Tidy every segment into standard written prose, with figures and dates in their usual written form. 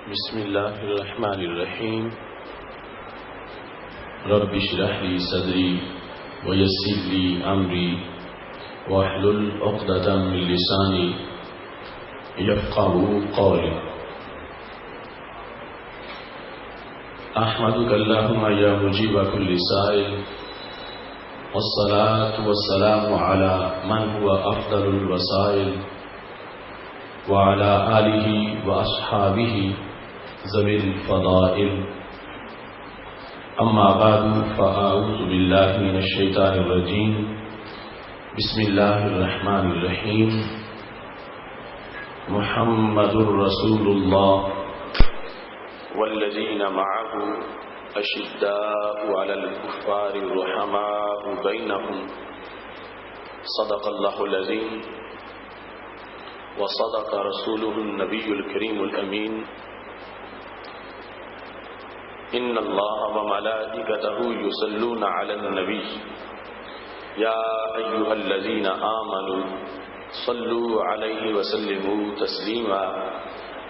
بسم الله الرحمن الرحيم رب اشرح لي صدري ويسر لي أمري واحلل عقدة من لساني يفقهوا قولي أحمدك اللهم يا مجيب كل سائل والصلاة والسلام على من هو أفضل الوسائل وعلى آله وأصحابه ذوي الفضائل أما بعد فأعوذ بالله من الشيطان الرجيم بسم الله الرحمن الرحيم محمد رسول الله والذين معه أشداء على الكفار رحماء بينهم صدق الله العظيم وصدق رسوله النبي الكريم الأمين إن الله وملائكته يصلون على النبي يا أيها الذين آمنوا صلوا عليه وسلموا تسليما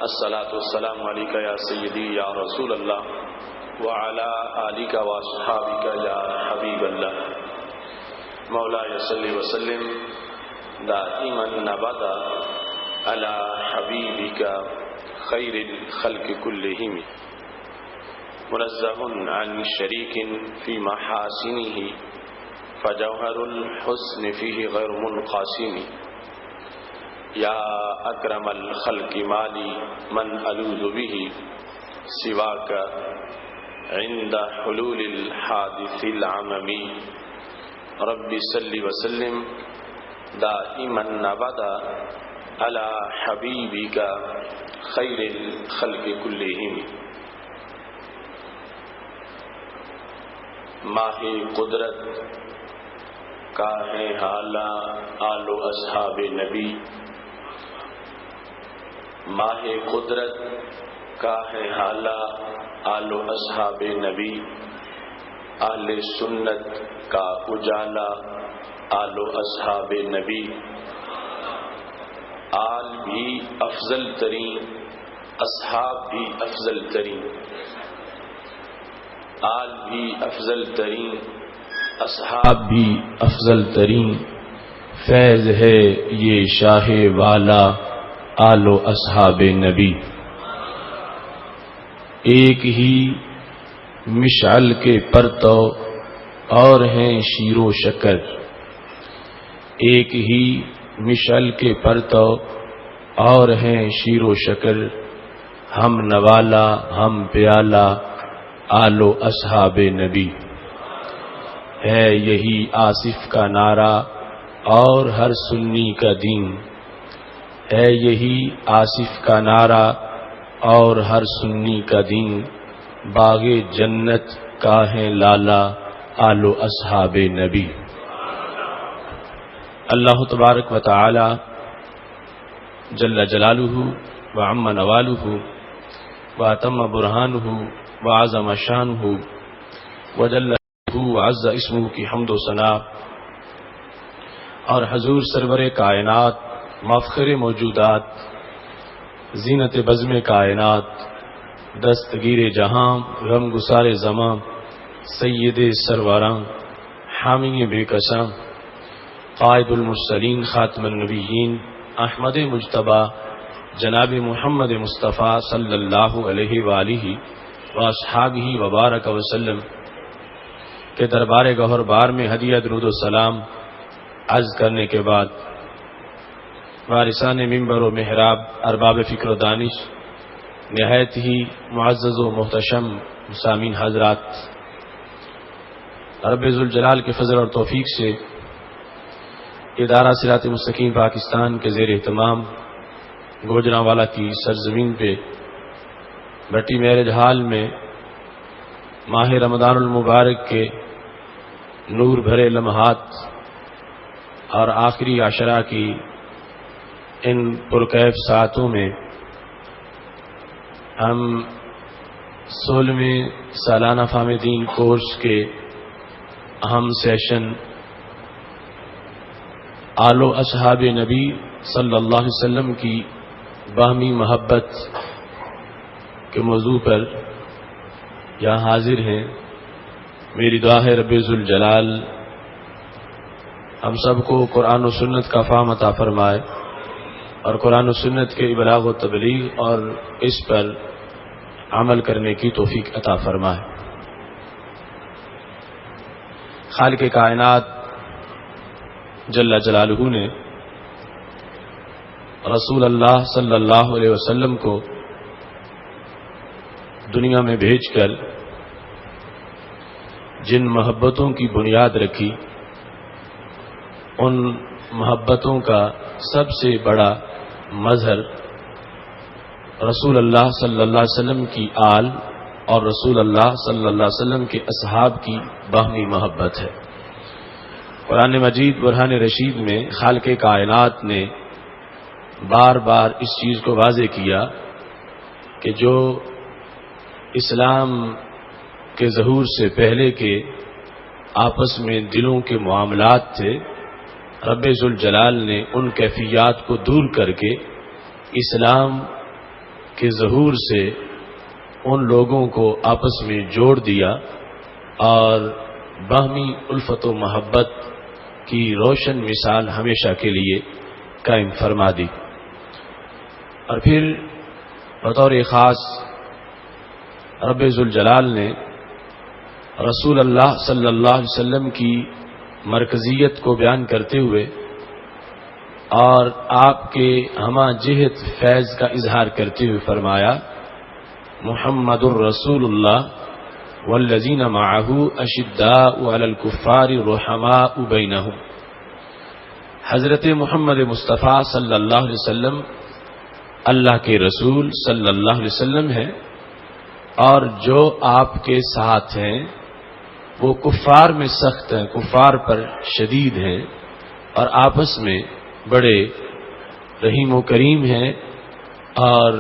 الصلاة والسلام عليك يا سيدي يا رسول الله وعلى آلك وأصحابك يا حبيب الله مولاي صل وسلم دائما أبدا على حبيبك خير الخلق كلهم منزه عن شريك في محاسنه فجوهر الحسن فيه غير منقسم يا أكرم الخلق مالي من ألوذ به سواك عند حلول الحادث العممي رب صل وسلم دائما أبدا على حبيبك خير الخلق كلهم ماہ قدرت کا ہے حالہ آل و اصحاب نبی ماہ قدرت کا ہے حالہ آل و اصحاب نبی اہل سنت کا اجالا آل و اصحاب نبی آل بھی افضل ترین اصحاب بھی افضل ترین آل بھی افضل ترین اصحاب بھی افضل ترین فیض ہے یہ شاہ والا آل و اصحاب نبی ایک ہی مشعل کے پرتو اور ہیں شیر و شکر ایک ہی مشعل کے پرتو اور ہیں شیر و شکر ہم نوالا ہم پیالہ آل و اصحاب نبی ہے یہی آصف کا نعرہ اور ہر سنی کا دین ہے یہی آصف کا نعرہ اور ہر سنی کا دین باغ جنت کا ہے لالا آل و اصحاب نبی اللہ تبارک و تعالی جل جلالہ وعم نوالہ واتم برہانہ وعظم شانہ وجل وعز اسمہ کی حمد و ثنا اور حضور سرور کائنات مفخر موجودات زینت بزم کائنات دستگیر جہاں غم گسار زماں سید سرواراں حامی بے کساں قائد المرسلین خاتم النبیین احمد مجتبی جناب محمد مصطفیٰ صلی اللہ علیہ وآلہ واصحابہ وبارک وسلم کے دربار گہر بار میں ہدیہ درود و سلام عرض کرنے کے بعد وارثان منبر و محراب ارباب فکر و دانش نہایت ہی معزز و محتشم مسامین حضرات رب ذوالجلال کے فضل اور توفیق سے ادارہ صراط مستقیم پاکستان کے زیر اہتمام گوجرانوالا کی سرزمین پہ بٹی میرج ہال میں ماہ رمضان المبارک کے نور بھرے لمحات اور آخری عشرہ کی ان پرکیف ساعتوں میں ہم 16ویں سالانہ فہم دین کورس کے اہم سیشن آل و اصحاب نبی صلی اللہ علیہ وسلم کی باہمی محبت کے موضوع پر یہاں حاضر ہیں، میری دعا ہے رب ذوالجلال ہم سب کو قرآن و سنت کا فہم عطا فرمائے اور قرآن و سنت کے ابلاغ و تبلیغ اور اس پر عمل کرنے کی توفیق عطا فرمائے۔ خالق کائنات جل جلالہ نے رسول اللہ صلی اللہ علیہ وسلم کو دنیا میں بھیج کر جن محبتوں کی بنیاد رکھی، ان محبتوں کا سب سے بڑا مظہر رسول اللہ صلی اللہ علیہ وسلم کی آل اور رسول اللہ صلی اللہ علیہ وسلم کے اصحاب کی باہمی محبت ہے۔ قرآن مجید برہان رشید میں خالق کائنات نے بار بار اس چیز کو واضح کیا کہ جو اسلام کے ظہور سے پہلے کے آپس میں دلوں کے معاملات تھے، رب ذوالجلال نے ان کیفیات کو دور کر کے اسلام کے ظہور سے ان لوگوں کو آپس میں جوڑ دیا اور باہمی الفت و محبت کی روشن مثال ہمیشہ کے لیے قائم فرما دی۔ اور پھر بطور خاص رب ذوالجلال نے رسول اللہ صلی اللہ علیہ وسلم کی مرکزیت کو بیان کرتے ہوئے اور آپ کے ہمہ جہت فیض کا اظہار کرتے ہوئے فرمایا، محمد الرسول اللہ والذین معہ اشداء علی الکفار رحماء بینہم۔ حضرت محمد مصطفیٰ صلی اللہ علیہ وسلم اللہ کے رسول صلی اللہ علیہ وسلم ہیں، اور جو آپ کے ساتھ ہیں وہ کفار میں سخت ہیں، کفار پر شدید ہیں، اور آپس میں بڑے رحیم و کریم ہیں، اور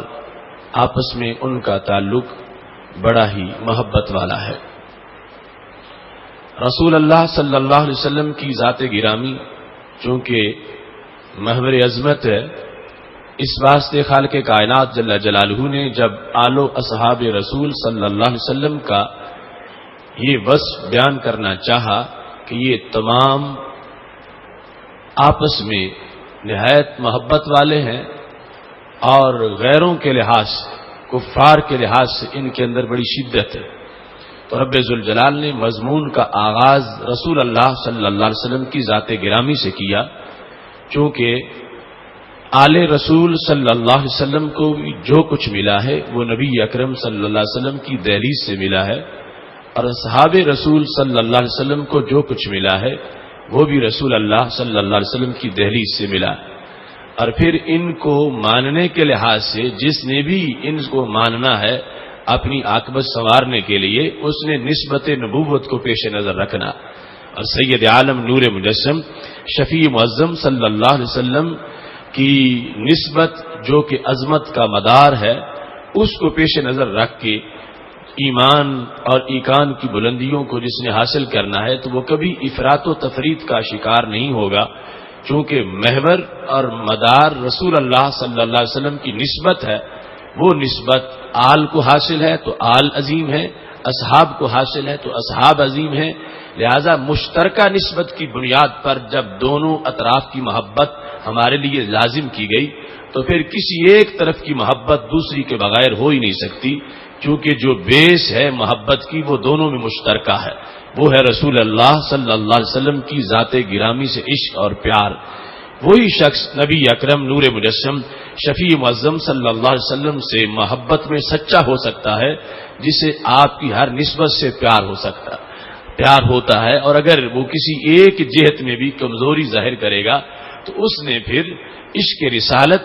آپس میں ان کا تعلق بڑا ہی محبت والا ہے۔ رسول اللہ صلی اللہ علیہ وسلم کی ذات گرامی چونکہ محور عظمت ہے، اس واسطے خالق کائنات جل جلالہ نے جب آل و اصحاب رسول صلی اللہ علیہ وسلم کا یہ وصف بیان کرنا چاہا کہ یہ تمام آپس میں نہایت محبت والے ہیں اور غیروں کے لحاظ سے، کفار کے لحاظ سے ان کے اندر بڑی شدت ہے، تو رب ذوالجلال نے مضمون کا آغاز رسول اللہ صلی اللہ علیہ وسلم کی ذات گرامی سے کیا، چونکہ آل رسول صلی اللہ علیہ وسلم کو جو کچھ ملا ہے وہ نبی اکرم صلی اللہ علیہ وسلم کی دہلیز سے ملا ہے، اور اصحاب رسول صلی اللہ علیہ وسلم کو جو کچھ ملا ہے وہ بھی رسول اللہ صلی اللہ علیہ وسلم کی دہلیز سے ملا ہے۔ اور پھر ان کو ماننے کے لحاظ سے جس نے بھی ان کو ماننا ہے اپنی عاقبت سنوارنے کے لیے، اس نے نسبت نبوت کو پیش نظر رکھنا، اور سید عالم نور مجسم شفیع معظم صلی اللہ علیہ وسلم کی نسبت جو کہ عظمت کا مدار ہے، اس کو پیش نظر رکھ کے ایمان اور ایقان کی بلندیوں کو جس نے حاصل کرنا ہے تو وہ کبھی افراط و تفریط کا شکار نہیں ہوگا، چونکہ محور اور مدار رسول اللہ صلی اللہ علیہ وسلم کی نسبت ہے، وہ نسبت آل کو حاصل ہے تو آل عظیم ہے، اصحاب کو حاصل ہے تو اصحاب عظیم ہے، لہذا مشترکہ نسبت کی بنیاد پر جب دونوں اطراف کی محبت ہمارے لیے لازم کی گئی تو پھر کسی ایک طرف کی محبت دوسری کے بغیر ہو ہی نہیں سکتی، چونکہ جو بیس ہے محبت کی وہ دونوں میں مشترکہ ہے، وہ ہے رسول اللہ صلی اللہ علیہ وسلم کی ذات گرامی سے عشق اور پیار۔ وہی شخص نبی اکرم نور مجسم شفیع معظم صلی اللہ علیہ وسلم سے محبت میں سچا ہو سکتا ہے جسے آپ کی ہر نسبت سے پیار ہوتا ہے، اور اگر وہ کسی ایک جہت میں بھی کمزوری ظاہر کرے گا تو اس نے پھر عشق رسالت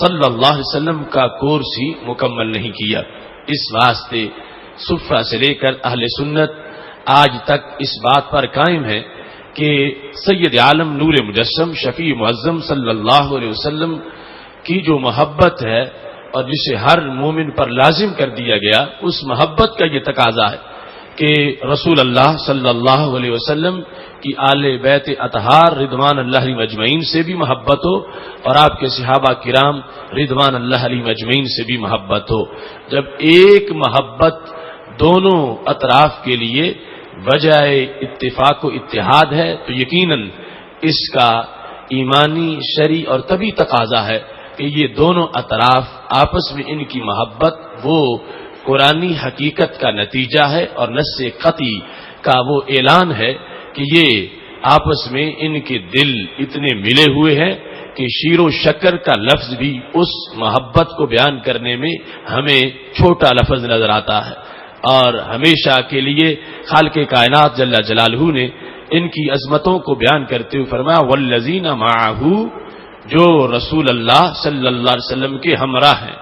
صلی اللہ علیہ وسلم کا کورس ہی مکمل نہیں کیا۔ اس واسطے صفہ سے لے کر اہل سنت آج تک اس بات پر قائم ہے کہ سید عالم نور مجسم شفیع معظم صلی اللہ علیہ وسلم کی جو محبت ہے اور جسے ہر مومن پر لازم کر دیا گیا، اس محبت کا یہ تقاضا ہے کہ رسول اللہ صلی اللہ علیہ وسلم کی آل بیت اطہار رضوان اللہ علیہم اجمعین سے بھی محبت ہو اور آپ کے صحابہ کرام رضوان اللہ علیہم اجمعین سے بھی محبت ہو. جب ایک محبت دونوں اطراف کے لیے وجہ اتفاق و اتحاد ہے تو یقیناً اس کا ایمانی شرعی اور طبی تقاضا ہے کہ یہ دونوں اطراف آپس میں ان کی محبت وہ قرآنی حقیقت کا نتیجہ ہے اور نص قطعی کا وہ اعلان ہے کہ یہ آپس میں ان کے دل اتنے ملے ہوئے ہیں کہ شیر و شکر کا لفظ بھی اس محبت کو بیان کرنے میں ہمیں چھوٹا لفظ نظر آتا ہے. اور ہمیشہ کے لیے خالق کائنات جل جلالہ نے ان کی عظمتوں کو بیان کرتے ہوئے فرمایا والذین معہ، جو رسول اللہ صلی اللہ علیہ وسلم کے ہمراہ ہیں.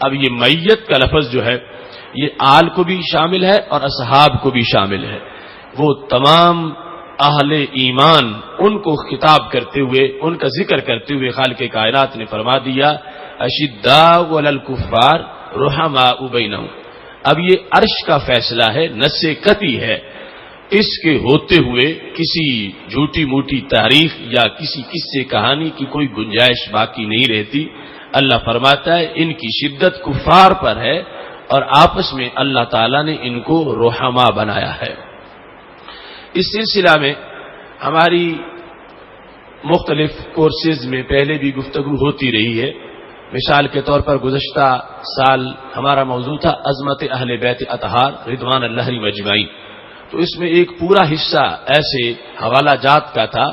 اب یہ میت کا لفظ جو ہے یہ آل کو بھی شامل ہے اور اصحاب کو بھی شامل ہے. وہ تمام اہل ایمان ان کو خطاب کرتے ہوئے ان کا ذکر کرتے ہوئے خالق کائنات نے فرما دیا اشداء علی الکفار رحماء بینہم. اب یہ عرش کا فیصلہ ہے، نص قطعی ہے، اس کے ہوتے ہوئے کسی جھوٹی موٹی تاریخ یا کسی قصے کہانی کی کوئی گنجائش باقی نہیں رہتی. اللہ فرماتا ہے ان کی شدت کفار پر ہے اور آپس میں اللہ تعالیٰ نے ان کو رحماء بنایا ہے. اس سلسلہ میں ہماری مختلف کورسز میں پہلے بھی گفتگو ہوتی رہی ہے. مثال کے طور پر گزشتہ سال ہمارا موضوع تھا عظمت اہل بیت اطہار رضوان اللہ علیہم اجمعین. تو اس میں ایک پورا حصہ ایسے حوالہ جات کا تھا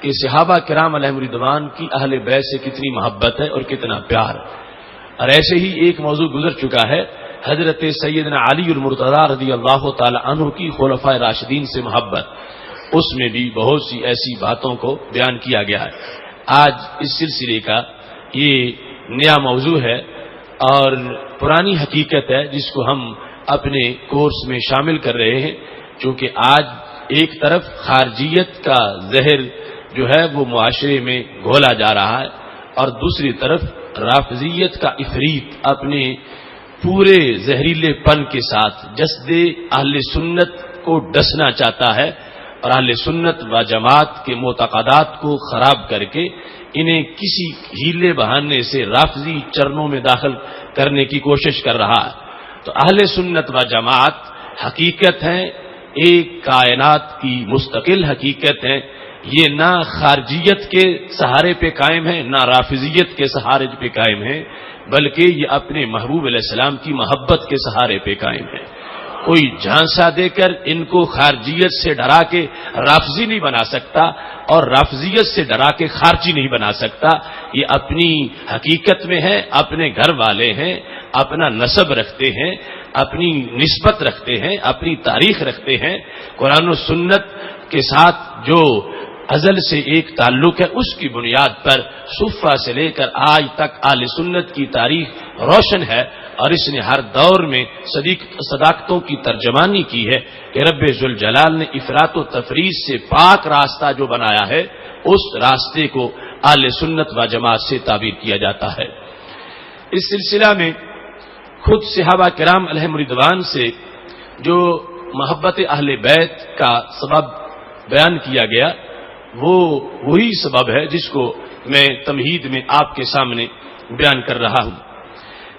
کہ صحابہ کرام علیہم رضوان کی اہل بیت سے کتنی محبت ہے اور کتنا پیار. اور ایسے ہی ایک موضوع گزر چکا ہے حضرت سیدنا علی المرتضی رضی اللہ تعالی عنہ کی خلفائے راشدین سے محبت. اس میں بھی بہت سی ایسی باتوں کو بیان کیا گیا ہے. آج اس سلسلے کا یہ نیا موضوع ہے اور پرانی حقیقت ہے جس کو ہم اپنے کورس میں شامل کر رہے ہیں. چونکہ آج ایک طرف خارجیت کا زہر جو ہے وہ معاشرے میں گھولا جا رہا ہے اور دوسری طرف رافضیت کا افریط اپنے پورے زہریلے پن کے ساتھ جسد اہل سنت کو ڈسنا چاہتا ہے اور اہل سنت و جماعت کے معتقدات کو خراب کر کے انہیں کسی ہیلے بہانے سے رافضی چرنوں میں داخل کرنے کی کوشش کر رہا ہے. تو اہل سنت و جماعت حقیقت ہے، ایک کائنات کی مستقل حقیقت ہے. یہ نہ خارجیت کے سہارے پہ قائم ہے نہ رافضیت کے سہارے پہ قائم ہے، بلکہ یہ اپنے محبوب علیہ السلام کی محبت کے سہارے پہ قائم ہے. کوئی جھانسا دے کر ان کو خارجیت سے ڈرا کے رافضی نہیں بنا سکتا اور رافضیت سے ڈرا کے خارجی نہیں بنا سکتا. یہ اپنی حقیقت میں ہے، اپنے گھر والے ہیں، اپنا نسب رکھتے ہیں، اپنی نسبت رکھتے ہیں، اپنی تاریخ رکھتے ہیں. قرآن و سنت کے ساتھ جو ازل سے ایک تعلق ہے اس کی بنیاد پر صفہ سے لے کر آج تک اہل سنت کی تاریخ روشن ہے اور اس نے ہر دور میں صداقتوں کی ترجمانی کی ہے کہ رب ذوالجلال نے افراط و تفریط سے پاک راستہ جو بنایا ہے اس راستے کو اہل سنت و جماعت سے تعبیر کیا جاتا ہے. اس سلسلہ میں خود صحابہ کرام علیہم رضوان سے جو محبت اہل بیت کا سبب بیان کیا گیا وہ وہی سبب ہے جس کو میں تمہید میں آپ کے سامنے بیان کر رہا ہوں.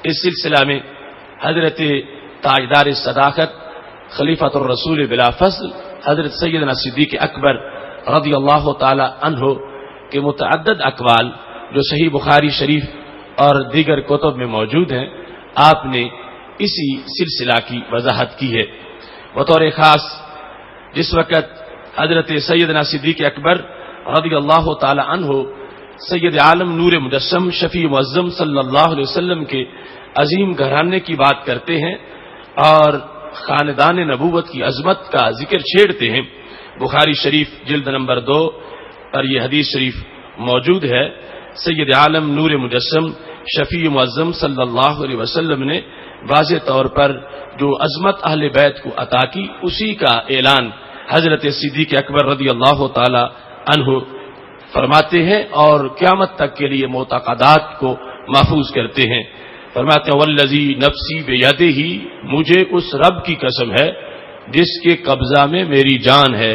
اس سلسلہ میں حضرت تاجدار صداقت خلیفۃ الرسول بلا فصل حضرت سیدنا صدیق اکبر رضی اللہ تعالی عنہ کے متعدد اقوال جو صحیح بخاری شریف اور دیگر کتب میں موجود ہیں آپ نے اسی سلسلہ کی وضاحت کی ہے. بطور خاص جس وقت حضرت سیدنا صدیق اکبر رضی اللہ تعالی عنہ سید عالم نور مجسم شفیع معظم صلی اللہ علیہ وسلم کے عظیم گھرانے کی بات کرتے ہیں اور خاندان نبوت کی عظمت کا ذکر چھیڑتے ہیں. بخاری شریف جلد نمبر 2 پر یہ حدیث شریف موجود ہے. سید عالم نور مجسم شفیع معظم صلی اللہ علیہ وسلم نے واضح طور پر جو عظمت اہل بیت کو عطا کی اسی کا اعلان حضرت صدیق اکبر رضی اللہ تعالی عنہ فرماتے ہیں اور قیامت تک کے لیے معتقدات کو محفوظ کرتے ہیں. فرماتے ہیں والذی نفسی بیدہ، مجھے اس رب کی قسم ہے جس کے قبضہ میں میری جان ہے،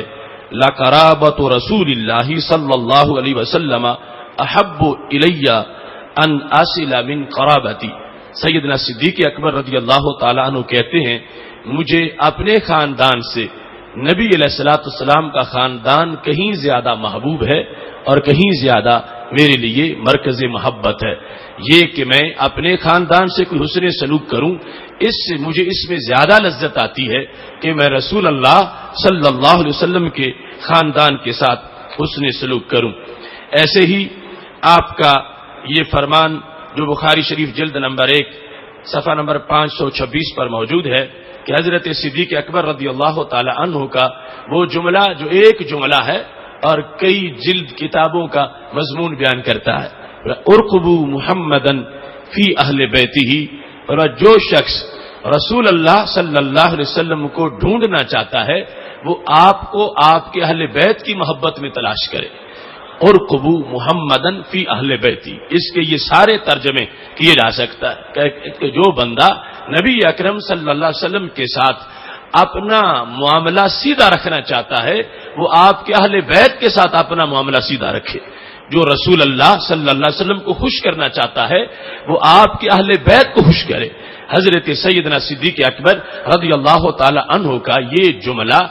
لقرابۃ رسول اللہ صلی اللہ علیہ وسلم احب الی ان اصل من قرابتی۔ سیدنا صدیق اکبر رضی اللہ تعالیٰ عنہ کہتے ہیں مجھے اپنے خاندان سے نبی علیہ الصلوۃ والسلام کا خاندان کہیں زیادہ محبوب ہے اور کہیں زیادہ میرے لیے مرکز محبت ہے۔ یہ کہ میں اپنے خاندان سے کوئی حسن سلوک کروں، اس سے مجھے اس میں زیادہ لذت آتی ہے کہ میں رسول اللہ صلی اللہ علیہ وسلم کے خاندان کے ساتھ حسن سلوک کروں۔ ایسے ہی آپ کا یہ فرمان جو بخاری شریف جلد نمبر 1 صفحہ نمبر 526 پر موجود ہے کہ حضرت صدیق اکبر رضی اللہ تعالی عنہ کا وہ جملہ جو ایک جملہ ہے اور کئی جلد کتابوں کا مضمون بیان کرتا ہے، ارقبوا محمدن فی اہل بیتہ، اور جو شخص رسول اللہ صلی اللہ علیہ وسلم کو ڈھونڈنا چاہتا ہے وہ آپ کو آپ کے اہل بیت کی محبت میں تلاش کرے۔ ارقبوا محمدن فی اہل بیتی، اس کے یہ سارے ترجمے کیے جا سکتا ہے کہ جو بندہ نبی اکرم صلی اللہ علیہ وسلم کے ساتھ اپنا معاملہ سیدھا رکھنا چاہتا ہے وہ آپ کے اہل بیت کے ساتھ اپنا معاملہ سیدھا رکھے۔ جو رسول اللہ صلی اللہ علیہ وسلم کو خوش کرنا چاہتا ہے وہ آپ کے اہل بیت کو خوش کرے۔ حضرت سیدنا صدیق اکبر رضی اللہ تعالی عنہ کا یہ جملہ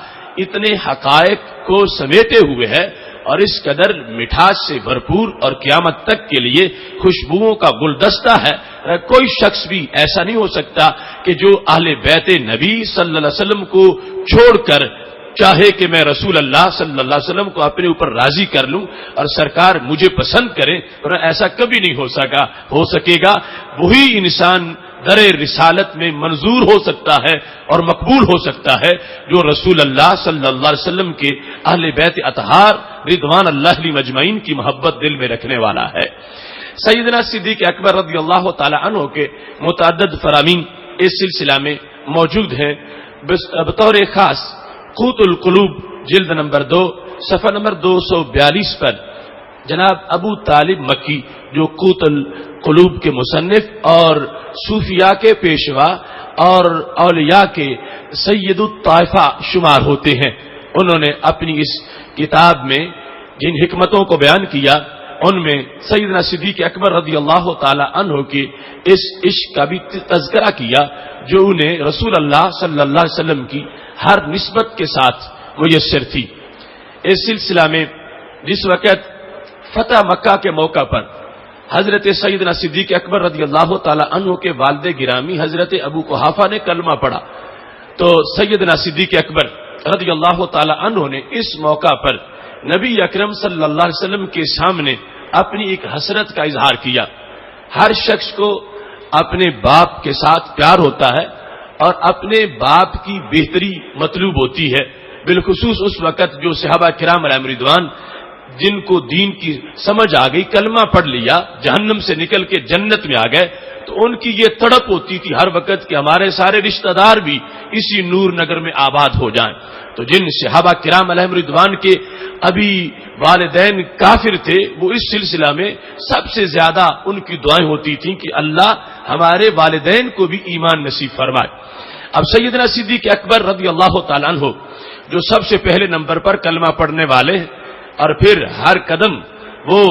اتنے حقائق کو سمیٹے ہوئے ہے اور اس قدر مٹھاس سے بھرپور اور قیامت تک کے لیے خوشبوؤں کا گلدستہ ہے۔ کوئی شخص بھی ایسا نہیں ہو سکتا کہ جو اہل بیت نبی صلی اللہ علیہ وسلم کو چھوڑ کر چاہے کہ میں رسول اللہ صلی اللہ علیہ وسلم کو اپنے اوپر راضی کر لوں اور سرکار مجھے پسند کرے، اور ایسا کبھی نہیں ہو سکے گا۔ وہی انسان در رسالت میں منظور ہو سکتا ہے اور مقبول ہو سکتا ہے جو رسول اللہ صلی اللہ علیہ وسلم کے اہل بیت اطہار رضوان اللہ علیہم اجمعین کی محبت دل میں رکھنے والا ہے۔ سیدنا صدیق اکبر رضی اللہ تعالی عنہ کے متعدد فرامین اس سلسلہ میں موجود ہیں۔ بطور خاص قوت القلوب جلد نمبر 2 صفحہ نمبر 242 پر جناب ابو طالب مکی جو قوت القلوب کے مصنف اور صوفیاء کے پیشوا اور اولیاء کے سید الطائفہ شمار ہوتے ہیں، انہوں نے اپنی اس کتاب میں جن حکمتوں کو بیان کیا ان میں سیدنا صدیق اکبر رضی اللہ تعالی عنہ کے اس عشق کا بھی تذکرہ کیا جو انہیں رسول اللہ صلی اللہ علیہ وسلم کی ہر نسبت کے ساتھ میسر تھی۔ اس سلسلہ میں جس وقت فتح مکہ کے موقع پر حضرت سیدنا صدیق اکبر رضی اللہ تعالی عنہ کے والد گرامی حضرت ابو قحافہ نے کلمہ پڑھا تو سیدنا صدیق اکبر رضی اللہ تعالی عنہ نے اس موقع پر نبی اکرم صلی اللہ علیہ وسلم کے سامنے اپنی ایک حسرت کا اظہار کیا۔ ہر شخص کو اپنے باپ کے ساتھ پیار ہوتا ہے اور اپنے باپ کی بہتری مطلوب ہوتی ہے، بالخصوص اس وقت جو صحابہ کرام علیہم رضوان جن کو دین کی سمجھ آ گئی، کلمہ پڑھ لیا، جہنم سے نکل کے جنت میں آ گئے، تو ان کی یہ تڑپ ہوتی تھی ہر وقت کہ ہمارے سارے رشتہ دار بھی اسی نور نگر میں آباد ہو جائیں۔ تو جن صحابہ کرام علیہم رضوان کے ابھی والدین کافر تھے وہ اس سلسلہ میں سب سے زیادہ ان کی دعائیں ہوتی تھیں کہ اللہ ہمارے والدین کو بھی ایمان نصیب فرمائے۔ اب سیدنا صدیق اکبر رضی اللہ تعالیٰ عنہ جو سب سے پہلے نمبر پر کلمہ پڑھنے والے ہیں اور پھر ہر قدم وہ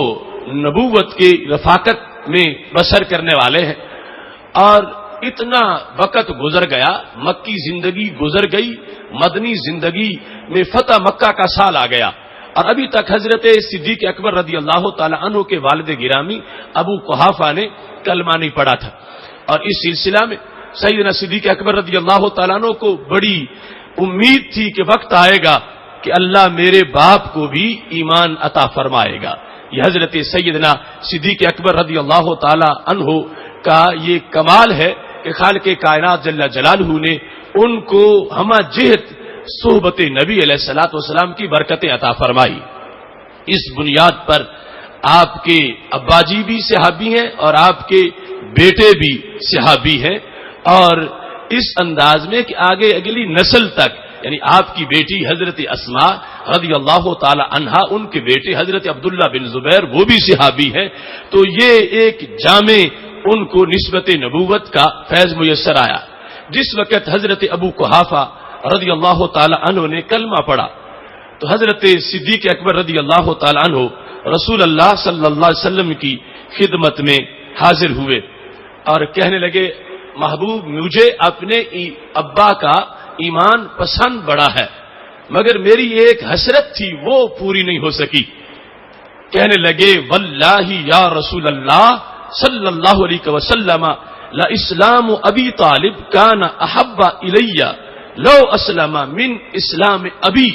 نبوت کی رفاقت میں بسر کرنے والے ہیں، اور اتنا وقت گزر گیا، مکی زندگی گزر گئی، مدنی زندگی میں فتح مکہ کا سال آ گیا، اور ابھی تک حضرت صدیق اکبر رضی اللہ تعالی عنہ کے والد گرامی ابو قحافہ نے کلمہ نہیں پڑھا تھا، اور اس سلسلہ میں سیدنا صدیق اکبر رضی اللہ تعالیٰ عنہ کو بڑی امید تھی کہ وقت آئے گا کہ اللہ میرے باپ کو بھی ایمان عطا فرمائے گا۔ یہ حضرت سیدنا صدیق اکبر رضی اللہ تعالی عنہ کا یہ کمال ہے کہ خالق کائنات جل جلالہ نے ان کو ہمہ جہت صحبت نبی علیہ الصلوۃ والسلام کی برکتیں عطا فرمائی۔ اس بنیاد پر آپ کے ابا جی بھی صحابی ہیں اور آپ کے بیٹے بھی صحابی ہیں، اور اس انداز میں کہ آگے اگلی نسل تک، یعنی آپ کی بیٹی حضرت اسماء رضی اللہ تعالی عنہا، ان کے بیٹے حضرت عبداللہ بن زبیر وہ بھی صحابی ہیں، تو یہ ایک جامع ان کو نسبت نبوت کا فیض میسر آیا۔ جس وقت حضرت ابو قحافہ رضی اللہ تعالی عنہ نے کلمہ پڑھا تو حضرت صدیق اکبر رضی اللہ تعالی عنہ رسول اللہ صلی اللہ علیہ وسلم کی خدمت میں حاضر ہوئے اور کہنے لگے محبوب مجھے اپنے ابا کا ایمان پسند بڑا ہے مگر میری ایک حسرت تھی وہ پوری نہیں ہو سکی. کہنے لگے واللہ یا رسول اللہ صلی اللہ علیہ وسلم لا اسلام ابی طالب کان احب الی لو اسلم من اسلام ابی.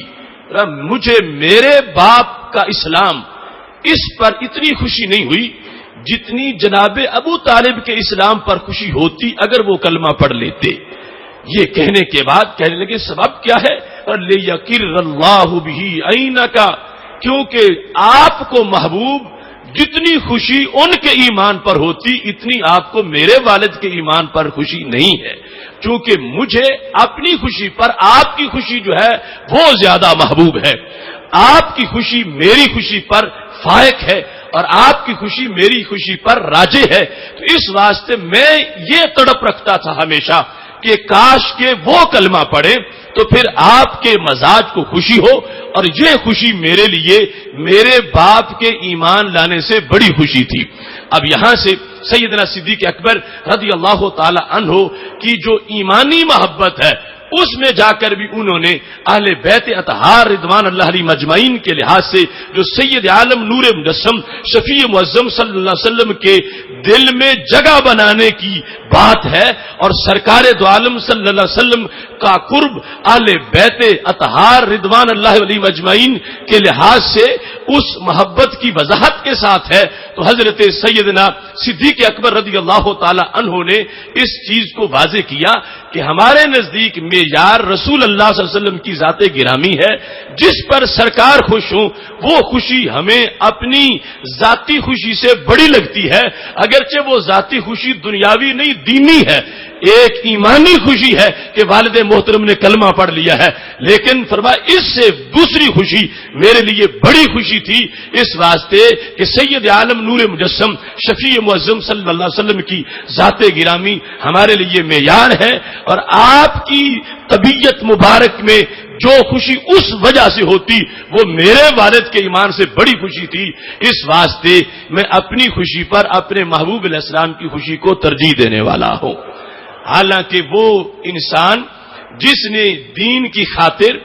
مجھے میرے باپ کا اسلام اس پر اتنی خوشی نہیں ہوئی جتنی جناب ابو طالب کے اسلام پر خوشی ہوتی اگر وہ کلمہ پڑھ لیتے. یہ کہنے کے بعد کہنے لگے سبب کیا ہے؟ لِيَقِرَّ اللَّهُ بِهِ عَيْنَكَ کیونکہ آپ کو محبوب جتنی خوشی ان کے ایمان پر ہوتی اتنی آپ کو میرے والد کے ایمان پر خوشی نہیں ہے چونکہ مجھے اپنی خوشی پر آپ کی خوشی جو ہے وہ زیادہ محبوب ہے. آپ کی خوشی میری خوشی پر فائق ہے اور آپ کی خوشی میری خوشی پر راجح ہے. تو اس واسطے میں یہ تڑپ رکھتا تھا ہمیشہ کہ کاش کہ وہ کلمہ پڑھے تو پھر آپ کے مزاج کو خوشی ہو اور یہ خوشی میرے لیے میرے باپ کے ایمان لانے سے بڑی خوشی تھی. اب یہاں سے سیدنا صدیق اکبر رضی اللہ تعالی عنہ کی جو ایمانی محبت ہے اس میں جا کر بھی انہوں نے اہل بیت اطہار رضوان اللہ علیہ مجمعین کے لحاظ سے جو سید عالم نور مجسم شفیع معظم صلی اللہ علیہ وسلم کے دل میں جگہ بنانے کی بات ہے اور سرکار دو عالم صلی اللہ علیہ وسلم کا قرب اہل بیت اطہار رضوان اللہ علیہ مجمعین کے لحاظ سے اس محبت کی وضاحت کے ساتھ ہے تو حضرت سیدنا صدیق اکبر رضی اللہ تعالی عنہ نے اس چیز کو واضح کیا کہ ہمارے نزدیک معیار رسول اللہ صلی اللہ علیہ وسلم کی ذات گرامی ہے جس پر سرکار خوش ہوں وہ خوشی ہمیں اپنی ذاتی خوشی سے بڑی لگتی ہے اگرچہ وہ ذاتی خوشی دنیاوی نہیں دینی ہے. ایک ایمانی خوشی ہے کہ والد محترم نے کلمہ پڑھ لیا ہے لیکن فرمایا اس سے دوسری خوشی میرے لیے بڑی خوشی تھی اس واسطے کہ سید عالم نور مجسم شفیع معظم صلی اللہ علیہ وسلم کی ذات گرامی ہمارے لیے معیار ہے اور آپ کی طبیعت مبارک میں جو خوشی اس وجہ سے ہوتی وہ میرے والد کے ایمان سے بڑی خوشی تھی. اس واسطے میں اپنی خوشی پر اپنے محبوب علیہ السلام کی خوشی کو ترجیح دینے والا ہوں. حالانکہ وہ انسان جس نے دین کی خاطر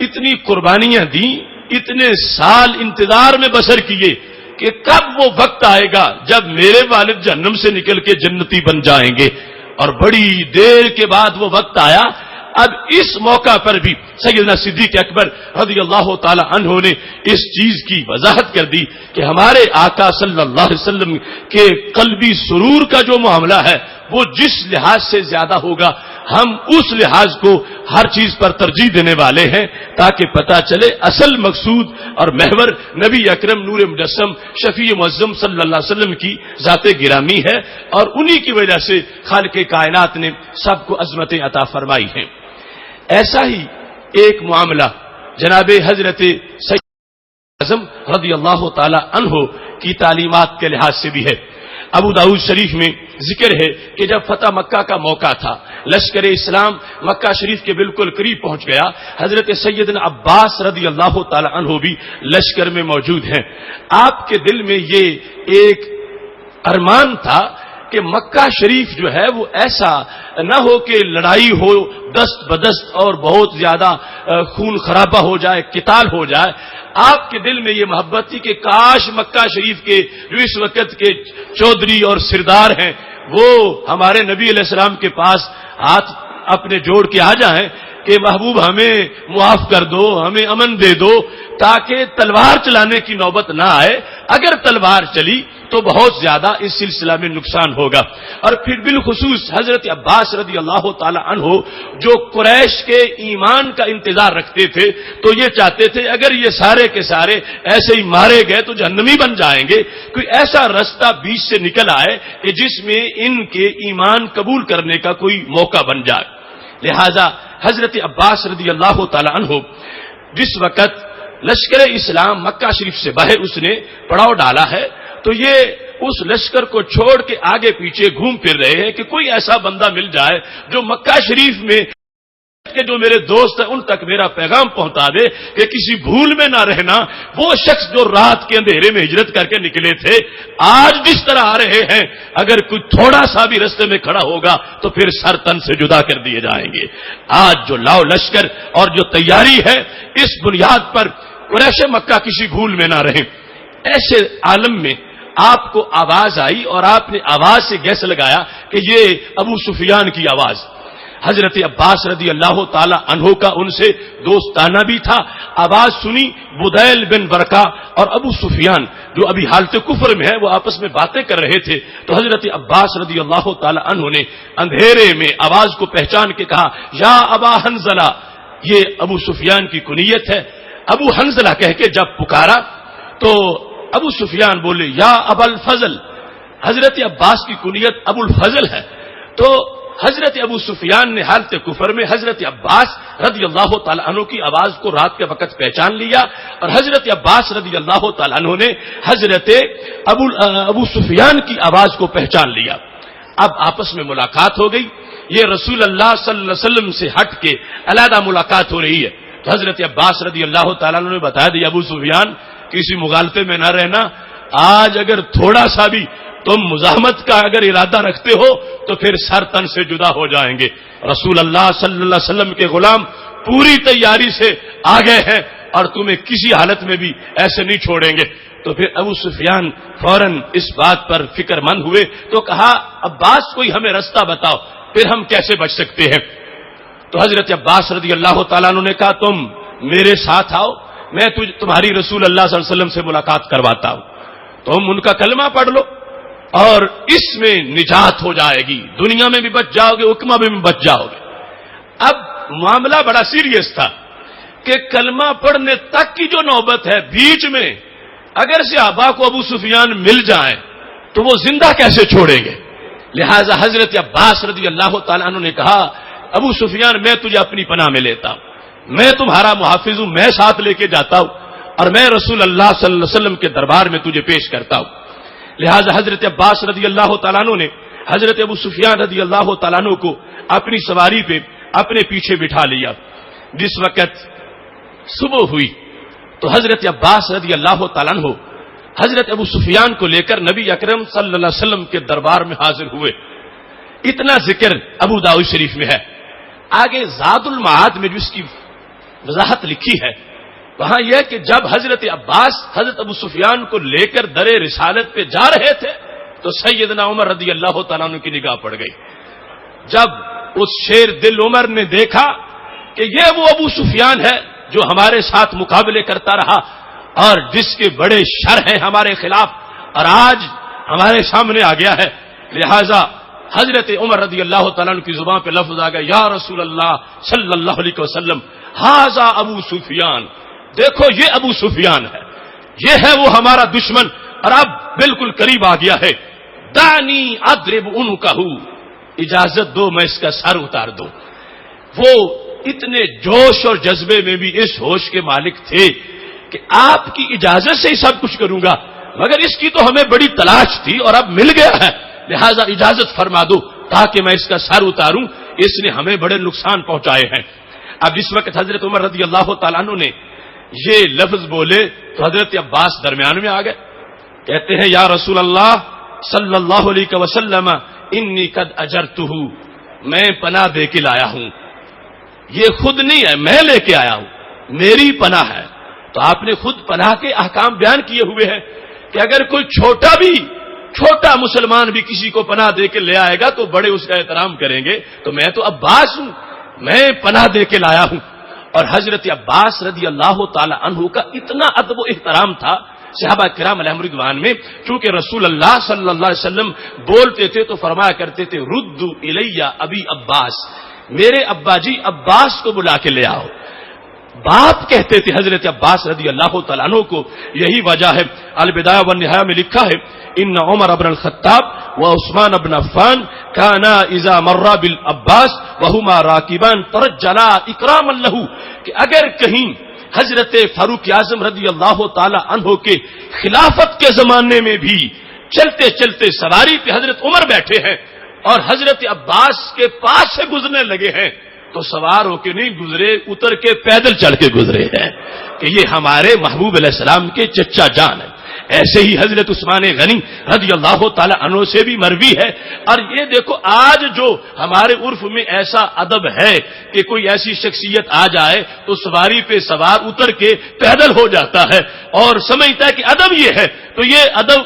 اتنی قربانیاں دیں اتنے سال انتظار میں بسر کیے کہ کب وہ وقت آئے گا جب میرے والد جہنم سے نکل کے جنتی بن جائیں گے اور بڑی دیر کے بعد وہ وقت آیا. اب اس موقع پر بھی سیدنا صدیق اکبر رضی اللہ تعالی عنہ نے اس چیز کی وضاحت کر دی کہ ہمارے آقا صلی اللہ علیہ وسلم کے قلبی سرور کا جو معاملہ ہے وہ جس لحاظ سے زیادہ ہوگا ہم اس لحاظ کو ہر چیز پر ترجیح دینے والے ہیں تاکہ پتہ چلے اصل مقصود اور محور نبی اکرم نور مجسم شفیع معظم صلی اللہ علیہ وسلم کی ذات گرامی ہے اور انہی کی وجہ سے خالق کائنات نے سب کو عظمتیں عطا فرمائی ہیں. ایسا ہی ایک معاملہ جناب حضرت سید اعظم رضی اللہ تعالی عنہ کی تعلیمات کے لحاظ سے بھی ہے. ابو داؤد شریف میں ذکر ہے کہ جب فتح مکہ کا موقع تھا لشکر اسلام مکہ شریف کے بالکل قریب پہنچ گیا. حضرت سیدنا عباس رضی اللہ تعالی عنہ بھی لشکر میں موجود ہیں. آپ کے دل میں یہ ایک ارمان تھا کہ مکہ شریف جو ہے وہ ایسا نہ ہو کہ لڑائی ہو دست بدست اور بہت زیادہ خون خرابہ ہو جائے قتال ہو جائے. آپ کے دل میں یہ محبت تھی کہ کاش مکہ شریف کے جو اس وقت کے چودھری اور سردار ہیں وہ ہمارے نبی علیہ السلام کے پاس ہاتھ اپنے جوڑ کے آ جائیں کہ محبوب ہمیں معاف کر دو ہمیں امن دے دو تاکہ تلوار چلانے کی نوبت نہ آئے. اگر تلوار چلی تو بہت زیادہ اس سلسلہ میں نقصان ہوگا. اور پھر بالخصوص حضرت عباس رضی اللہ تعالی عنہ جو قریش کے ایمان کا انتظار رکھتے تھے تو یہ چاہتے تھے اگر یہ سارے کے سارے ایسے ہی مارے گئے تو جہنمی بن جائیں گے. کوئی ایسا رستہ بیچ سے نکل آئے کہ جس میں ان کے ایمان قبول کرنے کا کوئی موقع بن جائے. لہذا حضرت عباس رضی اللہ تعالی عنہ جس وقت لشکر اسلام مکہ شریف سے باہر اس نے پڑاؤ ڈالا ہے تو یہ اس لشکر کو چھوڑ کے آگے پیچھے گھوم پھر رہے ہیں کہ کوئی ایسا بندہ مل جائے جو مکہ شریف میں کے جو میرے دوست ہیں ان تک میرا پیغام پہنچا دے کہ کسی بھول میں نہ رہنا، وہ شخص جو رات کے اندھیرے میں ہجرت کر کے نکلے تھے آج جس طرح آ رہے ہیں، اگر کوئی تھوڑا سا بھی رستے میں کھڑا ہوگا تو پھر سر تن سے جدا کر دیے جائیں گے۔ آج جو لاؤ لشکر اور جو تیاری ہے، اس بنیاد پر قریش مکہ کسی بھول میں نہ رہیں۔ ایسے عالم میں آپ کو آواز آئی اور آپ نے آواز سے گیس لگایا کہ یہ ابو سفیان کی آواز۔ حضرت عباس رضی اللہ تعالی عنہ کا ان سے دوستانہ بھی تھا۔ آواز سنی، بدیل بن برقہ اور ابو سفیان جو ابھی حالت کفر میں ہے وہ آپس میں باتیں کر رہے تھے، تو حضرت عباس رضی اللہ تعالی عنہ نے اندھیرے میں آواز کو پہچان کے کہا، یا ابا حنظلہ، یہ ابو سفیان کی کنیت ہے۔ ابو حنظلہ کہہ کے جب پکارا تو ابو سفیان بولے، یا ابا الفضل، حضرت عباس کی کنیت ابو الفضل ہے۔ تو حضرت ابو سفیان نے حالت کفر میں حضرت عباس رضی اللہ تعالی عنہ کی آواز کو رات کے وقت پہچان لیا، اور حضرت عباس رضی اللہ تعالی عنہ نے حضرت ابو سفیان کی آواز کو پہچان لیا۔ اب آپس میں ملاقات ہو گئی، یہ رسول اللہ صلی اللہ علیہ وسلم سے ہٹ کے علیحدہ ملاقات ہو رہی ہے۔ تو حضرت عباس رضی اللہ تعالیٰ عنہ نے بتا دیا، ابو سفیان کسی مغالطے میں نہ رہنا، آج اگر تھوڑا سا بھی تم مزاحمت کا اگر ارادہ رکھتے ہو تو پھر سر تن سے جدا ہو جائیں گے۔ رسول اللہ صلی اللہ علیہ وسلم کے غلام پوری تیاری سے آ گئے ہیں اور تمہیں کسی حالت میں بھی ایسے نہیں چھوڑیں گے۔ تو پھر ابو سفیان فوراً اس بات پر فکر مند ہوئے تو کہا، عباس کوئی ہمیں رستہ بتاؤ، پھر ہم کیسے بچ سکتے ہیں۔ تو حضرت عباس رضی اللہ تعالیٰ عنہ نے کہا، تم میرے ساتھ آؤ، میں تمہاری رسول اللہ صلی اللہ علیہ وسلم سے ملاقات کرواتا ہوں، تم ان کا کلمہ پڑھ لو اور اس میں نجات ہو جائے گی، دنیا میں بھی بچ جاؤ گے، عقبہ میں بھی بچ جاؤ گے۔ اب معاملہ بڑا سیریس تھا کہ کلمہ پڑھنے تک کی جو نوبت ہے، بیچ میں اگر صحابہ کو ابو سفیان مل جائیں تو وہ زندہ کیسے چھوڑیں گے۔ لہذا حضرت عباس رضی اللہ تعالیٰ عنہ نے کہا، ابو سفیان میں تجھے اپنی پناہ میں لیتا ہوں، میں تمہارا محافظ ہوں، میں ساتھ لے کے جاتا ہوں اور میں رسول اللہ صلی اللہ علیہ وسلم کے دربار میں تجھے پیش کرتا ہوں۔ لہذا حضرت عباس رضی اللہ تعالیٰ عنہ نے حضرت ابو سفیان رضی اللہ تعالیٰ عنہ کو اپنی سواری پہ اپنے پیچھے بٹھا لیا۔ جس وقت صبح ہوئی تو حضرت عباس رضی اللہ تعالیٰ عنہ حضرت ابو سفیان کو لے کر نبی اکرم صلی اللہ علیہ وسلم کے دربار میں حاضر ہوئے۔ اتنا ذکر ابو داؤد شریف میں ہے۔ آگے زاد المعاد میں جو اس کی وضاحت لکھی ہے وہاں یہ کہ جب حضرت عباس حضرت ابو سفیان کو لے کر در رسالت پہ جا رہے تھے تو سیدنا عمر رضی اللہ تعالیٰ عنہ کی نگاہ پڑ گئی۔ جب اس شیر دل عمر نے دیکھا کہ یہ وہ ابو سفیان ہے جو ہمارے ساتھ مقابلے کرتا رہا اور جس کے بڑے شر ہیں ہمارے خلاف اور آج ہمارے سامنے آ گیا ہے، لہذا حضرت عمر رضی اللہ تعالیٰ عنہ کی زبان پہ لفظ آ گیا، یا رسول اللہ صلی اللہ علیہ وسلم ھذا ابو سفیان، دیکھو یہ ابو سفیان ہے، یہ ہے وہ ہمارا دشمن اور اب بالکل قریب آ گیا ہے۔ دانی اضرب عنقہ، اجازت دو میں اس کا سر اتار دوں۔ وہ اتنے جوش اور جذبے میں بھی اس ہوش کے مالک تھے کہ آپ کی اجازت سے ہی سب کچھ کروں گا، مگر اس کی تو ہمیں بڑی تلاش تھی اور اب مل گیا ہے، لہذا اجازت فرما دو تاکہ میں اس کا سر اتاروں، اس نے ہمیں بڑے نقصان پہنچائے ہیں۔ اب اس وقت حضرت عمر رضی اللہ تعالیٰ عنہ نے یہ لفظ بولے تو حضرت عباس درمیان میں آ گئے، کہتے ہیں، یا رسول اللہ صلی اللہ علیہ وسلم انی قد اجرتہ، میں پناہ دے کے لایا ہوں، یہ خود نہیں ہے، میں لے کے آیا ہوں، میری پناہ ہے۔ تو آپ نے خود پناہ کے احکام بیان کیے ہوئے ہیں کہ اگر کوئی چھوٹا مسلمان بھی کسی کو پناہ دے کے لے آئے گا تو بڑے اس کا احترام کریں گے، تو میں تو عباس ہوں، میں پناہ دے کے لایا ہوں۔ اور حضرت عباس رضی اللہ تعالی عنہ کا اتنا ادب و احترام تھا صحابہ کرام علیہم رضوان میں، چونکہ رسول اللہ صلی اللہ علیہ وسلم بولتے تھے تو فرمایا کرتے تھے، ردوا الیہ ابی عباس، میرے ابا جی عباس کو بلا کے لے آؤ۔ باپ کہتے تھے حضرت عباس رضی اللہ تعالیٰ عنہ کو، یہی وجہ ہے البدایہ والنہایہ میں لکھا ہے، ان عمر بن الخطاب و عثمان بن عفان کانا اذا مر بالعباس وہما راکبان ترجلا اکراما لہ، کہ اگر کہیں حضرت فاروق اعظم رضی اللہ تعالی عنہ کے خلافت کے زمانے میں بھی چلتے چلتے سواری پہ حضرت عمر بیٹھے ہیں اور حضرت عباس کے پاس سے گزرنے لگے ہیں، تو سوار ہو کے نہیں گزرے، اتر کے پیدل چل کے گزرے ہیں کہ یہ ہمارے محبوب علیہ السلام کے چچا جان ہیں۔ ایسے ہی حضرت عثمان غنی رضی اللہ تعالی عنہ سے بھی مروی ہے۔ اور یہ دیکھو آج جو ہمارے عرف میں ایسا ادب ہے کہ کوئی ایسی شخصیت آ جائے تو سواری پہ سوار اتر کے پیدل ہو جاتا ہے اور سمجھتا ہے کہ ادب یہ ہے، تو یہ ادب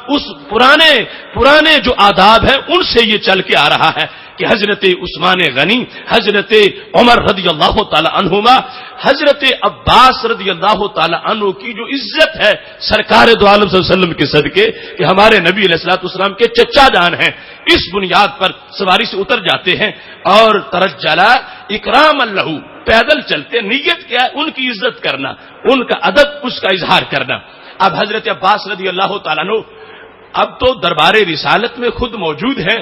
اس پرانے جو آداب ہیں ان سے یہ چل کے آ رہا ہے کہ حضرت عثمان غنی، حضرت عمر رضی اللہ تعالی عنہما، حضرت عباس رضی اللہ تعالی عنہ کی جو عزت ہے سرکار دو عالم صلی اللہ علیہ وسلم کے صدقے کہ ہمارے نبی علیہ الصلوۃ والسلام کے چچا جان ہیں، اس بنیاد پر سواری سے اتر جاتے ہیں اور ترجلا اکرام اللہ، پیدل چلتے، نیت کیا ہے ان کی عزت کرنا، ان کا ادب، اس کا اظہار کرنا۔ اب حضرت عباس رضی اللہ تعالیٰ عنہ اب تو دربار رسالت میں خود موجود ہیں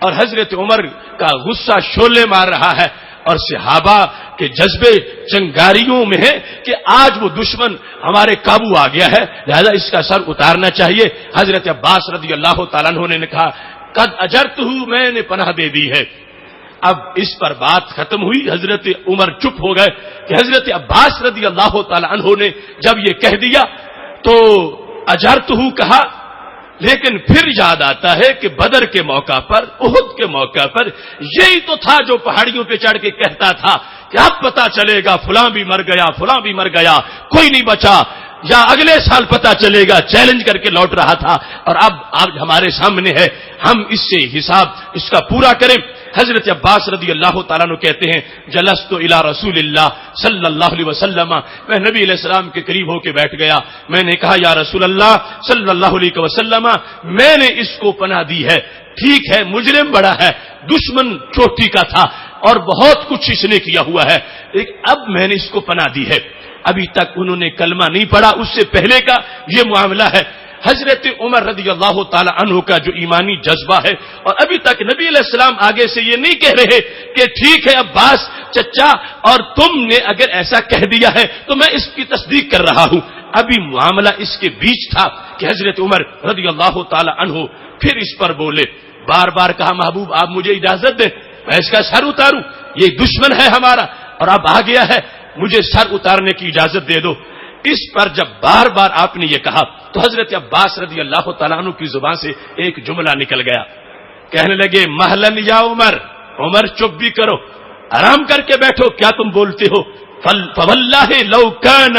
اور حضرت عمر کا غصہ شعلے مار رہا ہے اور صحابہ کے جذبے چنگاریوں میں ہے کہ آج وہ دشمن ہمارے قابو آ گیا ہے، لہذا اس کا سر اتارنا چاہیے۔ حضرت عباس رضی اللہ تعالیٰ عنہ نے کہا قد اجرتہ، میں نے پناہ دے دی ہے۔ اب اس پر بات ختم ہوئی، حضرت عمر چپ ہو گئے کہ حضرت عباس رضی اللہ تعالیٰ عنہ نے جب یہ کہہ دیا تو اجرتہ کہا، لیکن پھر یاد آتا ہے کہ بدر کے موقع پر، احد کے موقع پر یہی تو تھا جو پہاڑیوں پہ چڑھ کے کہتا تھا کہ اب پتا چلے گا فلاں بھی مر گیا، فلاں بھی مر گیا، کوئی نہیں بچا، یا اگلے سال پتا چلے گا، چیلنج کر کے لوٹ رہا تھا، اور اب آج ہمارے سامنے ہے، ہم اس سے حساب اس کا پورا کریں۔ حضرت عباس رضی اللہ تعالیٰ عنہ کہتے ہیں جلست الی رسول اللہ صلی اللہ علیہ وسلم، میں نبی علیہ السلام کے قریب ہو کے بیٹھ گیا، میں نے کہا یا رسول اللہ صلی اللہ علیہ وسلم، میں نے اس کو پناہ دی ہے، ٹھیک ہے مجرم بڑا ہے، دشمن چوٹی کا تھا اور بہت کچھ اس نے کیا ہوا ہے، لیکن اب میں نے اس کو پناہ دی ہے۔ ابھی تک انہوں نے کلمہ نہیں پڑھا، اس سے پہلے کا یہ معاملہ ہے۔ حضرت عمر رضی اللہ تعالی عنہ کا جو ایمانی جذبہ ہے، اور ابھی تک نبی علیہ السلام آگے سے یہ نہیں کہہ رہے کہ ٹھیک ہے عباس چچا، اور تم نے اگر ایسا کہہ دیا ہے تو میں اس کی تصدیق کر رہا ہوں۔ ابھی معاملہ اس کے بیچ تھا کہ حضرت عمر رضی اللہ تعالی عنہ پھر اس پر بولے، بار بار کہا محبوب آپ مجھے اجازت دیں، میں اس کا سر اتاروں، یہ دشمن ہے ہمارا اور اب آ گیا ہے، مجھے سر اتارنے کی اجازت دے دو۔ اس پر جب بار بار آپ نے یہ کہا تو حضرت عباس رضی اللہ تعالیٰ عنہ کی زبان سے ایک جملہ نکل گیا، کہنے لگے مہلن یا عمر، عمر چپ بھی کرو، آرام کر کے بیٹھو، کیا تم بولتے ہو؟ فواللہ لو کان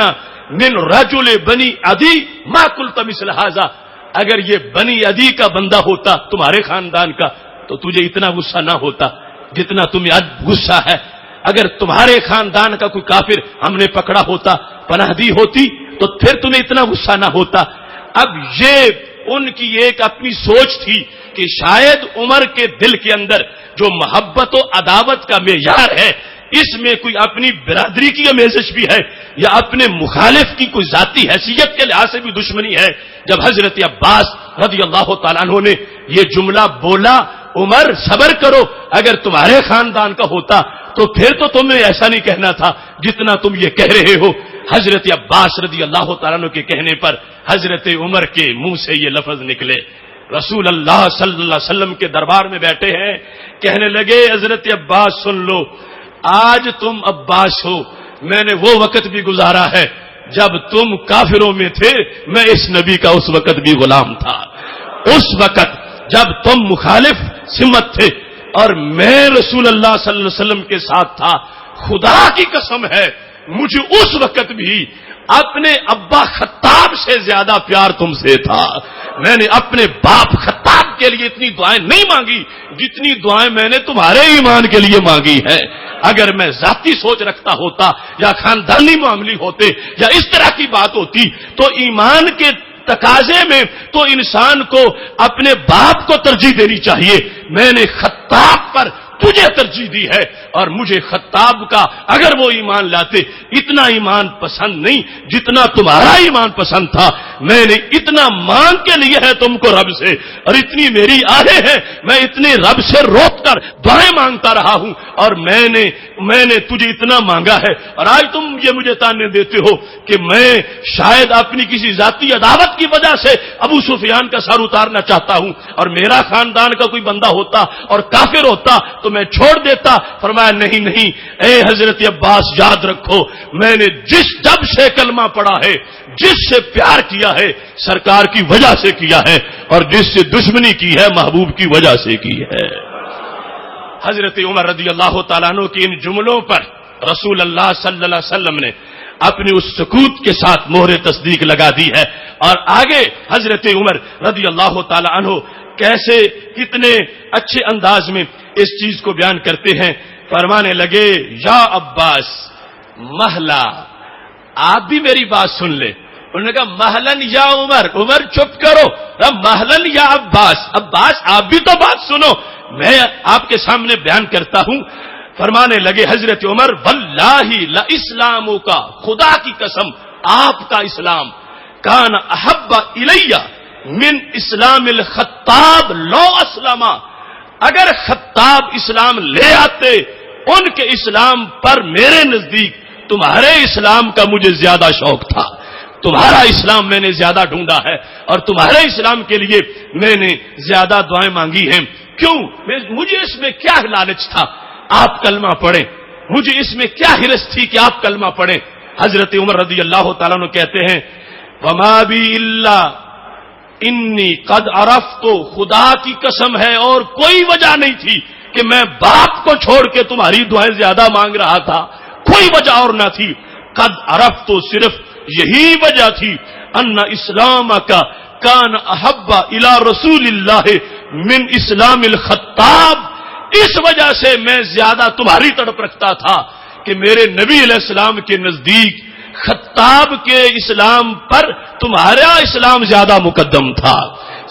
من رجل بنی عدی ما قلت مثل ھذا، اگر یہ بنی عدی کا بندہ ہوتا تمہارے خاندان کا تو تجھے اتنا غصہ نہ ہوتا جتنا تمہیں اب غصہ ہے۔ اگر تمہارے خاندان کا کوئی کافر ہم نے پکڑا ہوتا، پناہ دی ہوتی، تو پھر تمہیں اتنا غصہ نہ ہوتا۔ اب یہ ان کی ایک اپنی سوچ تھی کہ شاید عمر کے دل کے اندر جو محبت و عداوت کا معیار ہے، اس میں کوئی اپنی برادری کی امیزش بھی ہے یا اپنے مخالف کی کوئی ذاتی حیثیت کے لحاظ سے بھی دشمنی ہے۔ جب حضرت عباس رضی اللہ تعالیٰ عنہ نے یہ جملہ بولا، عمر صبر کرو، اگر تمہارے خاندان کا ہوتا تو پھر تو تمہیں ایسا نہیں کہنا تھا جتنا تم یہ کہہ رہے ہو۔ حضرت عباس رضی اللہ تعالیٰ عنہ کے کہنے پر حضرت عمر کے منہ سے یہ لفظ نکلے، رسول اللہ صلی اللہ علیہ وسلم کے دربار میں بیٹھے ہیں، کہنے لگے حضرت عباس سن لو، آج تم عباس ہو، میں نے وہ وقت بھی گزارا ہے جب تم کافروں میں تھے، میں اس نبی کا اس وقت بھی غلام تھا، اس وقت جب تم مخالف سمت تھے اور میں رسول اللہ صلی اللہ علیہ وسلم کے ساتھ تھا، خدا کی قسم ہے مجھے اس وقت بھی اپنے ابا خطاب سے زیادہ پیار تم سے تھا، میں نے اپنے باپ خطاب کے لیے اتنی دعائیں نہیں مانگی جتنی دعائیں میں نے تمہارے ایمان کے لیے مانگی ہیں۔ اگر میں ذاتی سوچ رکھتا ہوتا یا خاندانی معاملے ہوتے یا اس طرح کی بات ہوتی تو ایمان کے تقاضے میں تو انسان کو اپنے باپ کو ترجیح دینی چاہیے، میں نے خطاب پر تجھے ترجیح دی ہے، اور مجھے خطاب کا اگر وہ ایمان لاتے اتنا ایمان پسند نہیں جتنا تمہارا ایمان پسند تھا، میں نے اتنا مانگ کے لیے ہے تم کو رب سے، اور اتنی میری آہیں ہیں، میں اتنے رب سے روک کر دعائیں مانگتا رہا ہوں، اور میں نے تجھے اتنا مانگا ہے، اور آج تم یہ مجھے تانے دیتے ہو کہ میں شاید اپنی کسی ذاتی عداوت کی وجہ سے ابو سفیان کا سر اتارنا چاہتا ہوں، اور میرا خاندان کا کوئی بندہ ہوتا اور کافر ہوتا تو میں چھوڑ دیتا۔ فرمایا فرمایا نہیں نہیں اے حضرت عباس یاد رکھو، میں نے جس جب سے کلمہ پڑھا ہے، جس سے پیار کیا ہے سرکار کی وجہ سے کیا ہے، اور جس سے دشمنی کی ہے محبوب کی وجہ سے کی ہے۔ حضرت عمر رضی اللہ تعالیٰ عنہ کی ان جملوں پر رسول اللہ صلی اللہ علیہ وسلم نے اپنی اس سکوت کے ساتھ مہر تصدیق لگا دی ہے، اور آگے حضرت عمر رضی اللہ تعالیٰ عنہ کیسے کتنے اچھے انداز میں اس چیز کو بیان کرتے ہیں۔ فرمانے لگے یا عباس محلا، آپ بھی میری بات سن لیں۔ انہوں نے کہا محلن یا عمر، عمر چپ کرو، محلن یا عباس، عباس آپ بھی تو بات سنو، میں آپ کے سامنے بیان کرتا ہوں۔ فرمانے لگے حضرت عمر واللہ لا اسلاموں کا، خدا کی قسم آپ کا اسلام کان احب الیہ من اسلام الخطاب لو اسلما، اگر خطاب اسلام لے آتے ان کے اسلام پر میرے نزدیک تمہارے اسلام کا مجھے زیادہ شوق تھا، تمہارا اسلام میں نے زیادہ ڈھونڈا ہے، اور تمہارے اسلام کے لیے میں نے زیادہ دعائیں مانگی ہیں۔ کیوں؟ مجھے اس میں کیا لالچ تھا آپ کلمہ پڑھیں، مجھے اس میں کیا حرص تھی کہ آپ کلمہ پڑھیں۔ حضرت عمر رضی اللہ تعالیٰ عنہ کہتے ہیں وما بی الا انی قد عرفت، خدا کی قسم ہے اور کوئی وجہ نہیں تھی کہ میں باپ کو چھوڑ کے تمہاری دعائیں زیادہ مانگ رہا تھا، کوئی وجہ اور نہ تھی۔ قد عرفت، صرف یہی وجہ تھی ان اسلام کا کان احب الی رسول اللہ من اسلام الخطاب، اس وجہ سے میں زیادہ تمہاری طرف رکھتا تھا کہ میرے نبی علیہ السلام کے نزدیک خطاب کے اسلام پر تمہارا اسلام زیادہ مقدم تھا۔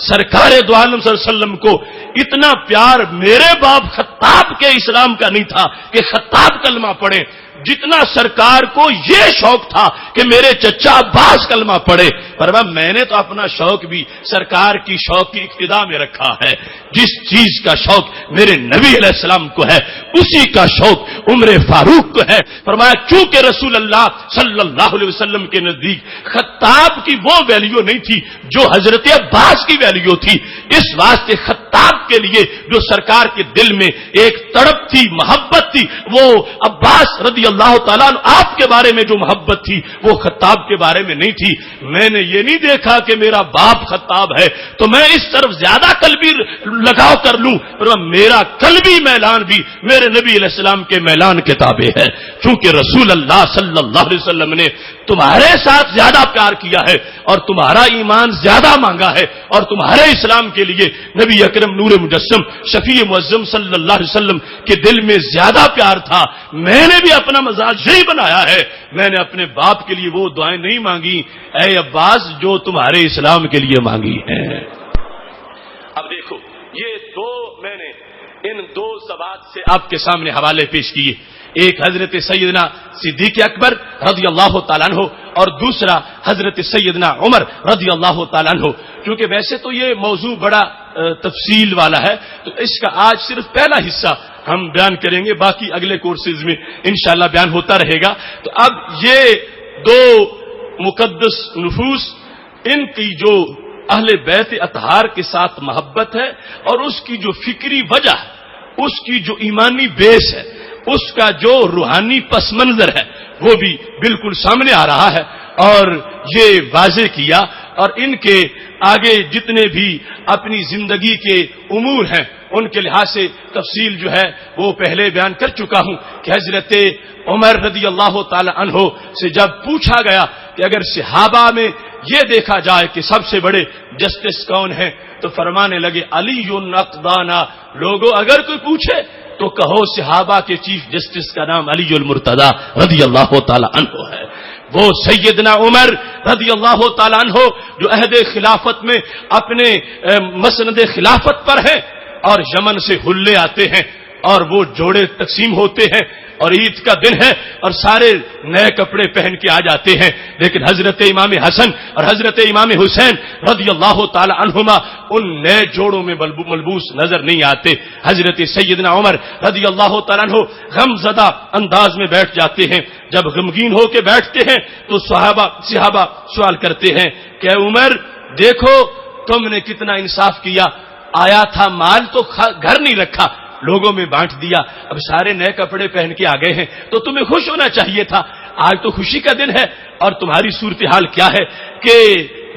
سرکار دو عالم صلی اللہ علیہ وسلم کو اتنا پیار میرے باپ خطاب کے اسلام کا نہیں تھا کہ خطاب کلمہ پڑھے، جتنا سرکار کو یہ شوق تھا کہ میرے چچا عباس کلمہ پڑھے۔ فرمایا میں نے تو اپنا شوق بھی سرکار کی شوق کی اقتدا میں رکھا ہے، جس چیز کا شوق میرے نبی علیہ السلام کو ہے اسی کا شوق عمر فاروق کو ہے۔ فرمایا چونکہ رسول اللہ صلی اللہ علیہ وسلم کے نزدیک خطاب کی وہ ویلیو نہیں تھی جو حضرت عباس کی ویلیو تھی، اس واسطے خطاب کے لیے جو سرکار کے دل میں ایک تڑپ تھی، محبت تھی، وہ عباس رضی اللہ تعالیٰ آپ کے بارے میں جو محبت تھی وہ خطاب کے بارے میں نہیں تھی۔ میں نے یہ نہیں دیکھا کہ میرا باپ خطاب ہے تو میں اس طرف زیادہ قلبی لگاؤ کر لوں، پر میرا قلبی میلان بھی میرے نبی علیہ السلام کے میلان کے تابع ہے۔ چونکہ رسول اللہ صلی اللہ علیہ وسلم نے تمہارے ساتھ زیادہ پیار کیا ہے اور تمہارا ایمان زیادہ مانگا ہے، اور تمہارے اسلام کے لیے نبی اکرم نور مجسم شفیع معظم صلی اللہ علیہ وسلم کے دل میں زیادہ پیار تھا۔ میں نے بھی اپنا مزاج یہی بنایا ہے، میں نے اپنے باپ کے لیے وہ دعائیں نہیں مانگی اے عباس جو تمہارے اسلام کے لیے مانگی ہیں۔ اب دیکھو یہ دو میں نے ان دو ثبات سے آپ کے سامنے حوالے پیش کیے، ایک حضرت سیدنا صدیق اکبر رضی اللہ تعالیٰ عنہ اور دوسرا حضرت سیدنا عمر رضی اللہ تعالیٰ عنہ۔ کیونکہ ویسے تو یہ موضوع بڑا تفصیل والا ہے تو اس کا آج صرف پہلا حصہ ہم بیان کریں گے، باقی اگلے کورسز میں انشاءاللہ بیان ہوتا رہے گا۔ تو اب یہ دو مقدس نفوس، ان کی جو اہل بیت اطہار کے ساتھ محبت ہے اور اس کی جو فکری وجہ ہے، اس کی جو ایمانی بیس ہے، اس کا جو روحانی پس منظر ہے وہ بھی بالکل سامنے آ رہا ہے، اور یہ واضح کیا، اور ان کے آگے جتنے بھی اپنی زندگی کے امور ہیں ان کے لحاظ سے تفصیل جو ہے وہ پہلے بیان کر چکا ہوں کہ حضرت عمر رضی اللہ تعالی عنہ سے جب پوچھا گیا کہ اگر صحابہ میں یہ دیکھا جائے کہ سب سے بڑے جسٹس کون ہیں تو فرمانے لگے علی اقدانا، لوگوں اگر کوئی پوچھے تو کہو صحابہ کے چیف جسٹس کا نام علی المرتضی رضی اللہ تعالی عنہ ہے۔ وہ سیدنا عمر رضی اللہ تعالیٰ عنہ جو عہد خلافت میں اپنے مسند خلافت پر ہیں اور یمن سے حلے آتے ہیں اور وہ جوڑے تقسیم ہوتے ہیں اور عید کا دن ہے اور سارے نئے کپڑے پہن کے آ جاتے ہیں، لیکن حضرت امام حسن اور حضرت امام حسین رضی اللہ تعالی عنہما ان نئے جوڑوں میں ملبوس نظر نہیں آتے۔ حضرت سیدنا عمر رضی اللہ تعالیٰ عنہ غم زدہ انداز میں بیٹھ جاتے ہیں، جب غمگین ہو کے بیٹھتے ہیں تو صحابہ سوال کرتے ہیں کہ عمر دیکھو تم نے کتنا انصاف کیا، آیا تھا مال تو گھر نہیں رکھا، لوگوں میں بانٹ دیا. اب سارے نئے کپڑے پہن کے آ گئے ہیں تو تمہیں خوش ہونا چاہیے تھا. آج تو خوشی کا دن ہے اور تمہاری صورتحال کیا ہے کہ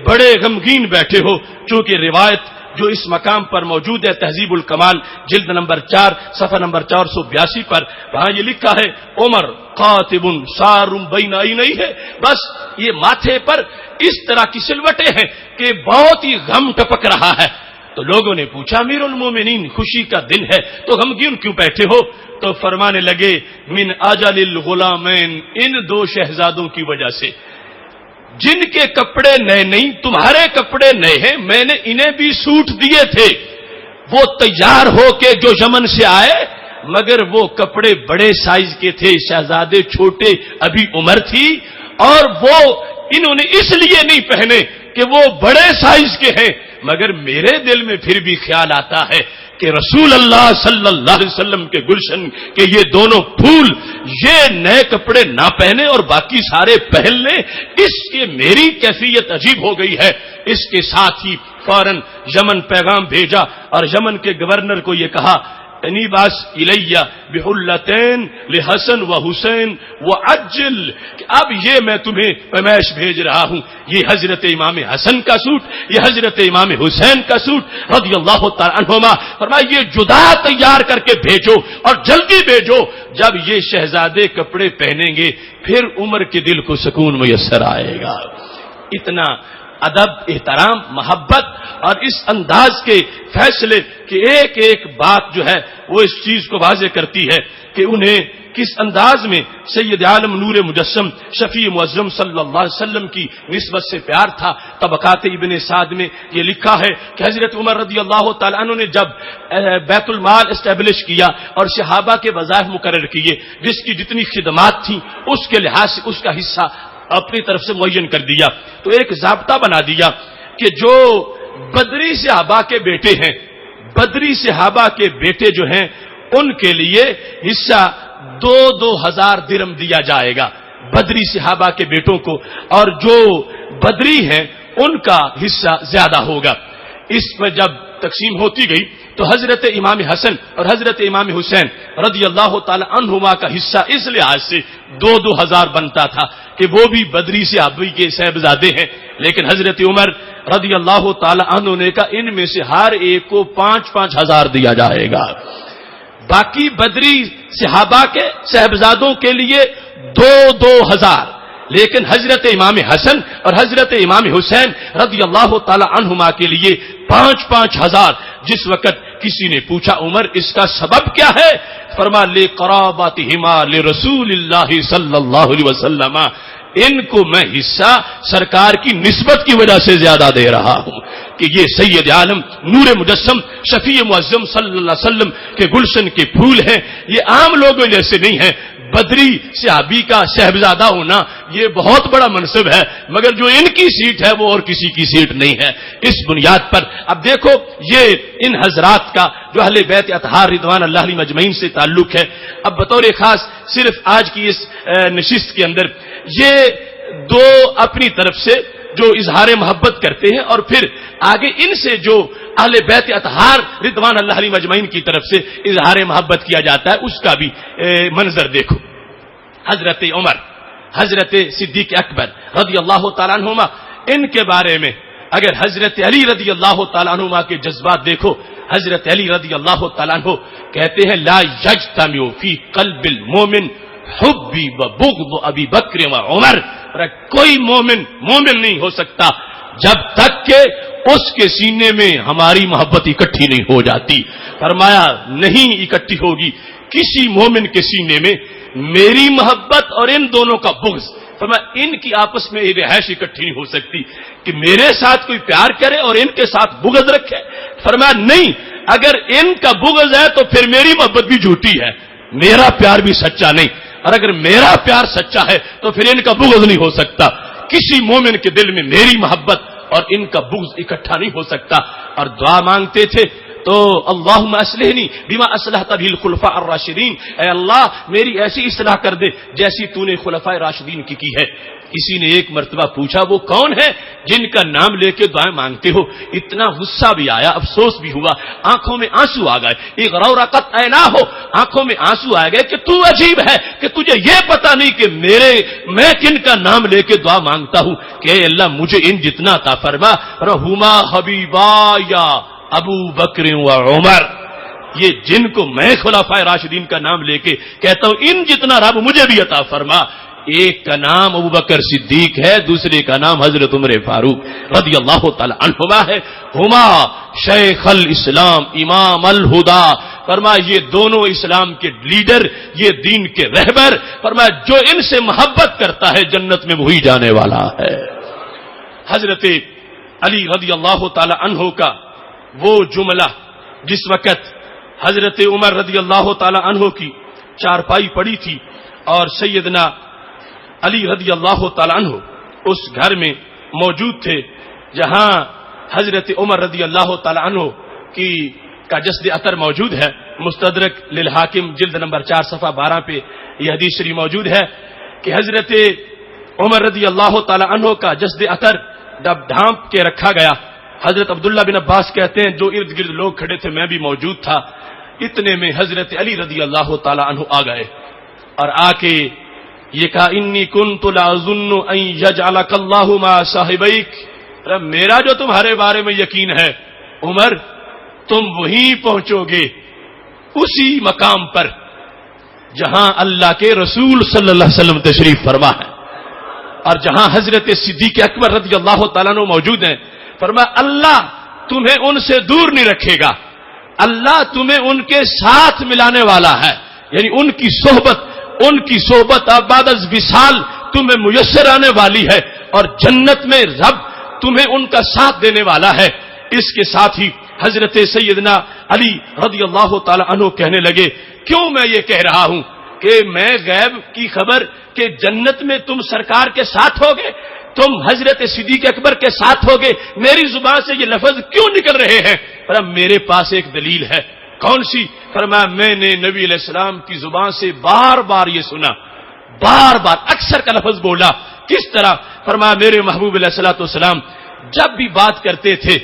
بڑے غمگین بیٹھے ہو. چونکہ روایت جو اس مقام پر موجود ہے تہذیب الکمال جلد نمبر 4 صفحہ نمبر 482 پر، وہاں یہ لکھا ہے عمر قاطب سار بین عینیہ ہے. بس یہ ماتھے پر اس طرح کی سلوٹیں ہیں کہ بہت ہی غم ٹپک رہا ہے. تو لوگوں نے پوچھا امیر المومنین خوشی کا دن ہے تو غمگین کیوں بیٹھے ہو؟ تو فرمانے لگے من اجل الغلامین، ان 2 شہزادوں کی وجہ سے جن کے کپڑے نئے نہیں، تمہارے کپڑے نئے ہیں. میں نے انہیں بھی سوٹ دیے تھے، وہ تیار ہو کے جو یمن سے آئے مگر وہ کپڑے بڑے سائز کے تھے، شہزادے چھوٹے ابھی عمر تھی، اور وہ انہوں نے اس لیے نہیں پہنے کہ وہ بڑے سائز کے ہیں. مگر میرے دل میں پھر بھی خیال آتا ہے کہ رسول اللہ صلی اللہ علیہ وسلم کے گلشن کے یہ دونوں پھول یہ نئے کپڑے نہ پہنے اور باقی سارے پہن لیں، اس کے میری کیفیت عجیب ہو گئی ہے. اس کے ساتھ ہی فوراً یمن پیغام بھیجا اور یمن کے گورنر کو یہ کہا انیباس الیہ بحلتین لحسن و حسین و عجل، کہ اب یہ میں تمہیں پیمائش بھیج رہا ہوں، یہ حضرت امام حسن کا سوٹ، یہ حضرت امام حسین کا سوٹ رضی اللہ تعالی عنہما. فرمایا یہ جدا تیار کر کے بھیجو اور جلدی بھیجو. جب یہ شہزادے کپڑے پہنیں گے پھر عمر کے دل کو سکون میسر آئے گا. اتنا ادب، احترام، محبت اور اس انداز کے فیصلے کہ ایک ایک بات جو ہے وہ اس چیز کو واضح کرتی ہے کہ انہیں کس انداز میں سید عالم نور مجسم شفیع معظم صلی اللہ علیہ وسلم کی نسبت سے پیار تھا. طبقات ابن سعد میں یہ لکھا ہے کہ حضرت عمر رضی اللہ تعالیٰ عنہ نے جب بیت المال اسٹیبلش کیا اور صحابہ کے وظائف مقرر کیے، جس کی جتنی خدمات تھیں اس کے لحاظ سے اس کا حصہ اپنی طرف سے معین کر دیا. تو ایک ضابطہ بنا دیا کہ جو بدری صحابہ کے بیٹے ہیں، بدری صحابہ کے بیٹے جو ہیں ان کے لیے حصہ 2,000 درم دیا جائے گا بدری صحابہ کے بیٹوں کو، اور جو بدری ہیں ان کا حصہ زیادہ ہوگا. اس میں جب تقسیم ہوتی گئی تو حضرت امام حسن اور حضرت امام حسین رضی اللہ تعالی عنہما کا حصہ اس لحاظ سے 2,000 بنتا تھا کہ وہ بھی بدری صحابی کے صاحبزادے ہیں. لیکن حضرت عمر رضی اللہ تعالی عنہ نے کہا ان میں سے ہر ایک کو 5,000 5,000 دیا جائے گا. باقی بدری صحابہ کے صاحبزادوں کے لیے 2,000. لیکن حضرت امام حسن اور حضرت امام حسین رضی اللہ تعالی عنہما کے لیے 5,000. جس وقت کسی نے پوچھا عمر اس کا سبب کیا ہے؟ فرما لقرابتہما لرسول اللہ صلی اللہ علیہ وسلم، ان کو میں حصہ سرکار کی نسبت کی وجہ سے زیادہ دے رہا ہوں کہ یہ سید عالم نور مجسم شفیع معظم صلی اللہ علیہ وسلم کے گلشن کے پھول ہیں. یہ عام لوگوں جیسے نہیں ہیں. بدری صحابی کا صاحبزادہ ہونا یہ بہت بڑا منصب ہے، مگر جو ان کی سیٹ ہے وہ اور کسی کی سیٹ نہیں ہے. اس بنیاد پر اب دیکھو یہ ان حضرات کا جو اہل بیت اطہار رضوان اللہ علیہم اجمعین سے تعلق ہے. اب بطور خاص صرف آج کی اس نشست کے اندر یہ 2 اپنی طرف سے جو اظہار محبت کرتے ہیں اور پھر آگے ان سے جو اہل بیت اطہار رضوان اللہ علیہم اجمعین کی طرف سے اظہار محبت کیا جاتا ہے اس کا بھی منظر دیکھو. حضرت عمر، حضرت صدیق اکبر رضی اللہ تعالیٰ عنہما، ان کے بارے میں اگر حضرت علی رضی اللہ تعالیٰ عنہما کے جذبات دیکھو، حضرت علی رضی اللہ تعالیٰ عنہ کہتے ہیں لا یجتمع فی قلب المومن حبی و بغض ابی بکر و عمر. کوئی مومن نہیں ہو سکتا جب تک کہ اس کے سینے میں ہماری محبت اکٹھی نہیں ہو جاتی. فرمایا نہیں اکٹھی ہوگی کسی مومن کے سینے میں میری محبت اور ان دونوں کا بغض. فرمایا ان کی آپس میں رہائش اکٹھی نہیں ہو سکتی کہ میرے ساتھ کوئی پیار کرے اور ان کے ساتھ بغض رکھے. فرمایا نہیں، اگر ان کا بغض ہے تو پھر میری محبت بھی جھوٹی ہے، میرا پیار بھی سچا نہیں، اور اگر میرا پیار سچا ہے تو پھر ان کا بغض نہیں ہو سکتا. کسی مومن کے دل میں میری محبت اور ان کا بغض اکٹھا نہیں ہو سکتا. اور دعا مانگتے تھے تو اللہم اصلحنی بما اصلحت به الخلفاء الراشدین، اے اللہ میری ایسی اصلاح کر دے جیسی تو نے خلفاء راشدین کی ہے۔ کسی نے ایک مرتبہ پوچھا وہ کون ہے جن کا نام لے کے دعائیں مانگتے ہو؟ اتنا غصہ بھی آیا، افسوس بھی ہوا، آنکھوں میں آنسو آ گئے، اغرورقت عینا ہو، آنکھوں میں آنسو آ گئے کہ تو عجیب ہے کہ تجھے یہ پتا نہیں کہ میں کن کا نام لے کے دعا مانگتا ہوں کہ اے اللہ مجھے ان جتنا عطا فرما۔ رحما حبیبا یا ابو بکر و عمر، یہ جن کو میں خلفائے راشدین کا نام لے کے کہتا ہوں ان جتنا رب مجھے بھی عطا فرما۔ ایک کا نام ابو بکر صدیق ہے، دوسرے کا نام حضرت عمر فاروق رضی اللہ تعالی عنہما ہے۔ ہما شیخ الاسلام امام الہدا، فرمایا یہ دونوں اسلام کے لیڈر، یہ دین کے رہبر، فرمایا جو ان سے محبت کرتا ہے جنت میں وہی جانے والا ہے۔ حضرت علی رضی اللہ تعالی عنہ کا وہ جملہ جس وقت حضرت عمر رضی اللہ تعالی عنہ کی چارپائی پڑی تھی اور سیدنا علی رضی اللہ تعالی عنہ اس گھر میں موجود تھے جہاں حضرت عمر رضی اللہ تعالی عنہ کی کا جسد اطہر موجود ہے۔ مستدرک للحاکم جلد نمبر 4 صفحہ 12 پہ یہ حدیث شریف موجود ہے کہ حضرت عمر رضی اللہ تعالی عنہ کا جسد اطہر جب ڈھانپ کے رکھا گیا، حضرت عبداللہ بن عباس کہتے ہیں جو ارد گرد لوگ کھڑے تھے میں بھی موجود تھا، اتنے میں حضرت علی رضی اللہ تعالی عنہ آ گئے اور آ کے یہ کہا انی کنت لاظن ان یجعلک اللہ ما صاحبیک، میرا جو تمہارے بارے میں یقین ہے عمر تم وہیں پہنچو گے اسی مقام پر جہاں اللہ کے رسول صلی اللہ علیہ وسلم تشریف فرما ہے اور جہاں حضرت صدیق اکبر رضی اللہ تعالیٰ عنہ موجود ہیں۔ فرمایا اللہ تمہیں ان سے دور نہیں رکھے گا، اللہ تمہیں ان کے ساتھ ملانے والا ہے، یعنی ان کی صحبت بعد از وصال تمہیں میسر آنے والی ہے اور جنت میں رب تمہیں ان کا ساتھ دینے والا ہے۔ اس کے ساتھ ہی حضرت سیدنا علی رضی اللہ تعالی عنہ کہنے لگے کیوں میں یہ کہہ رہا ہوں کہ میں غیب کی خبر کہ جنت میں تم سرکار کے ساتھ ہوگے، تم حضرت صدیق اکبر کے ساتھ ہوگے، میری زبان سے یہ لفظ کیوں نکل رہے ہیں؟ پر میرے پاس ایک دلیل ہے۔ کون سی؟ فرمایا میں نے نبی علیہ السلام کی زبان سے بار بار یہ سنا، بار بار اکثر کا لفظ بولا۔ کس طرح؟ فرمایا میرے محبوب علیہ الصلوۃ والسلام جب بھی بات کرتے تھے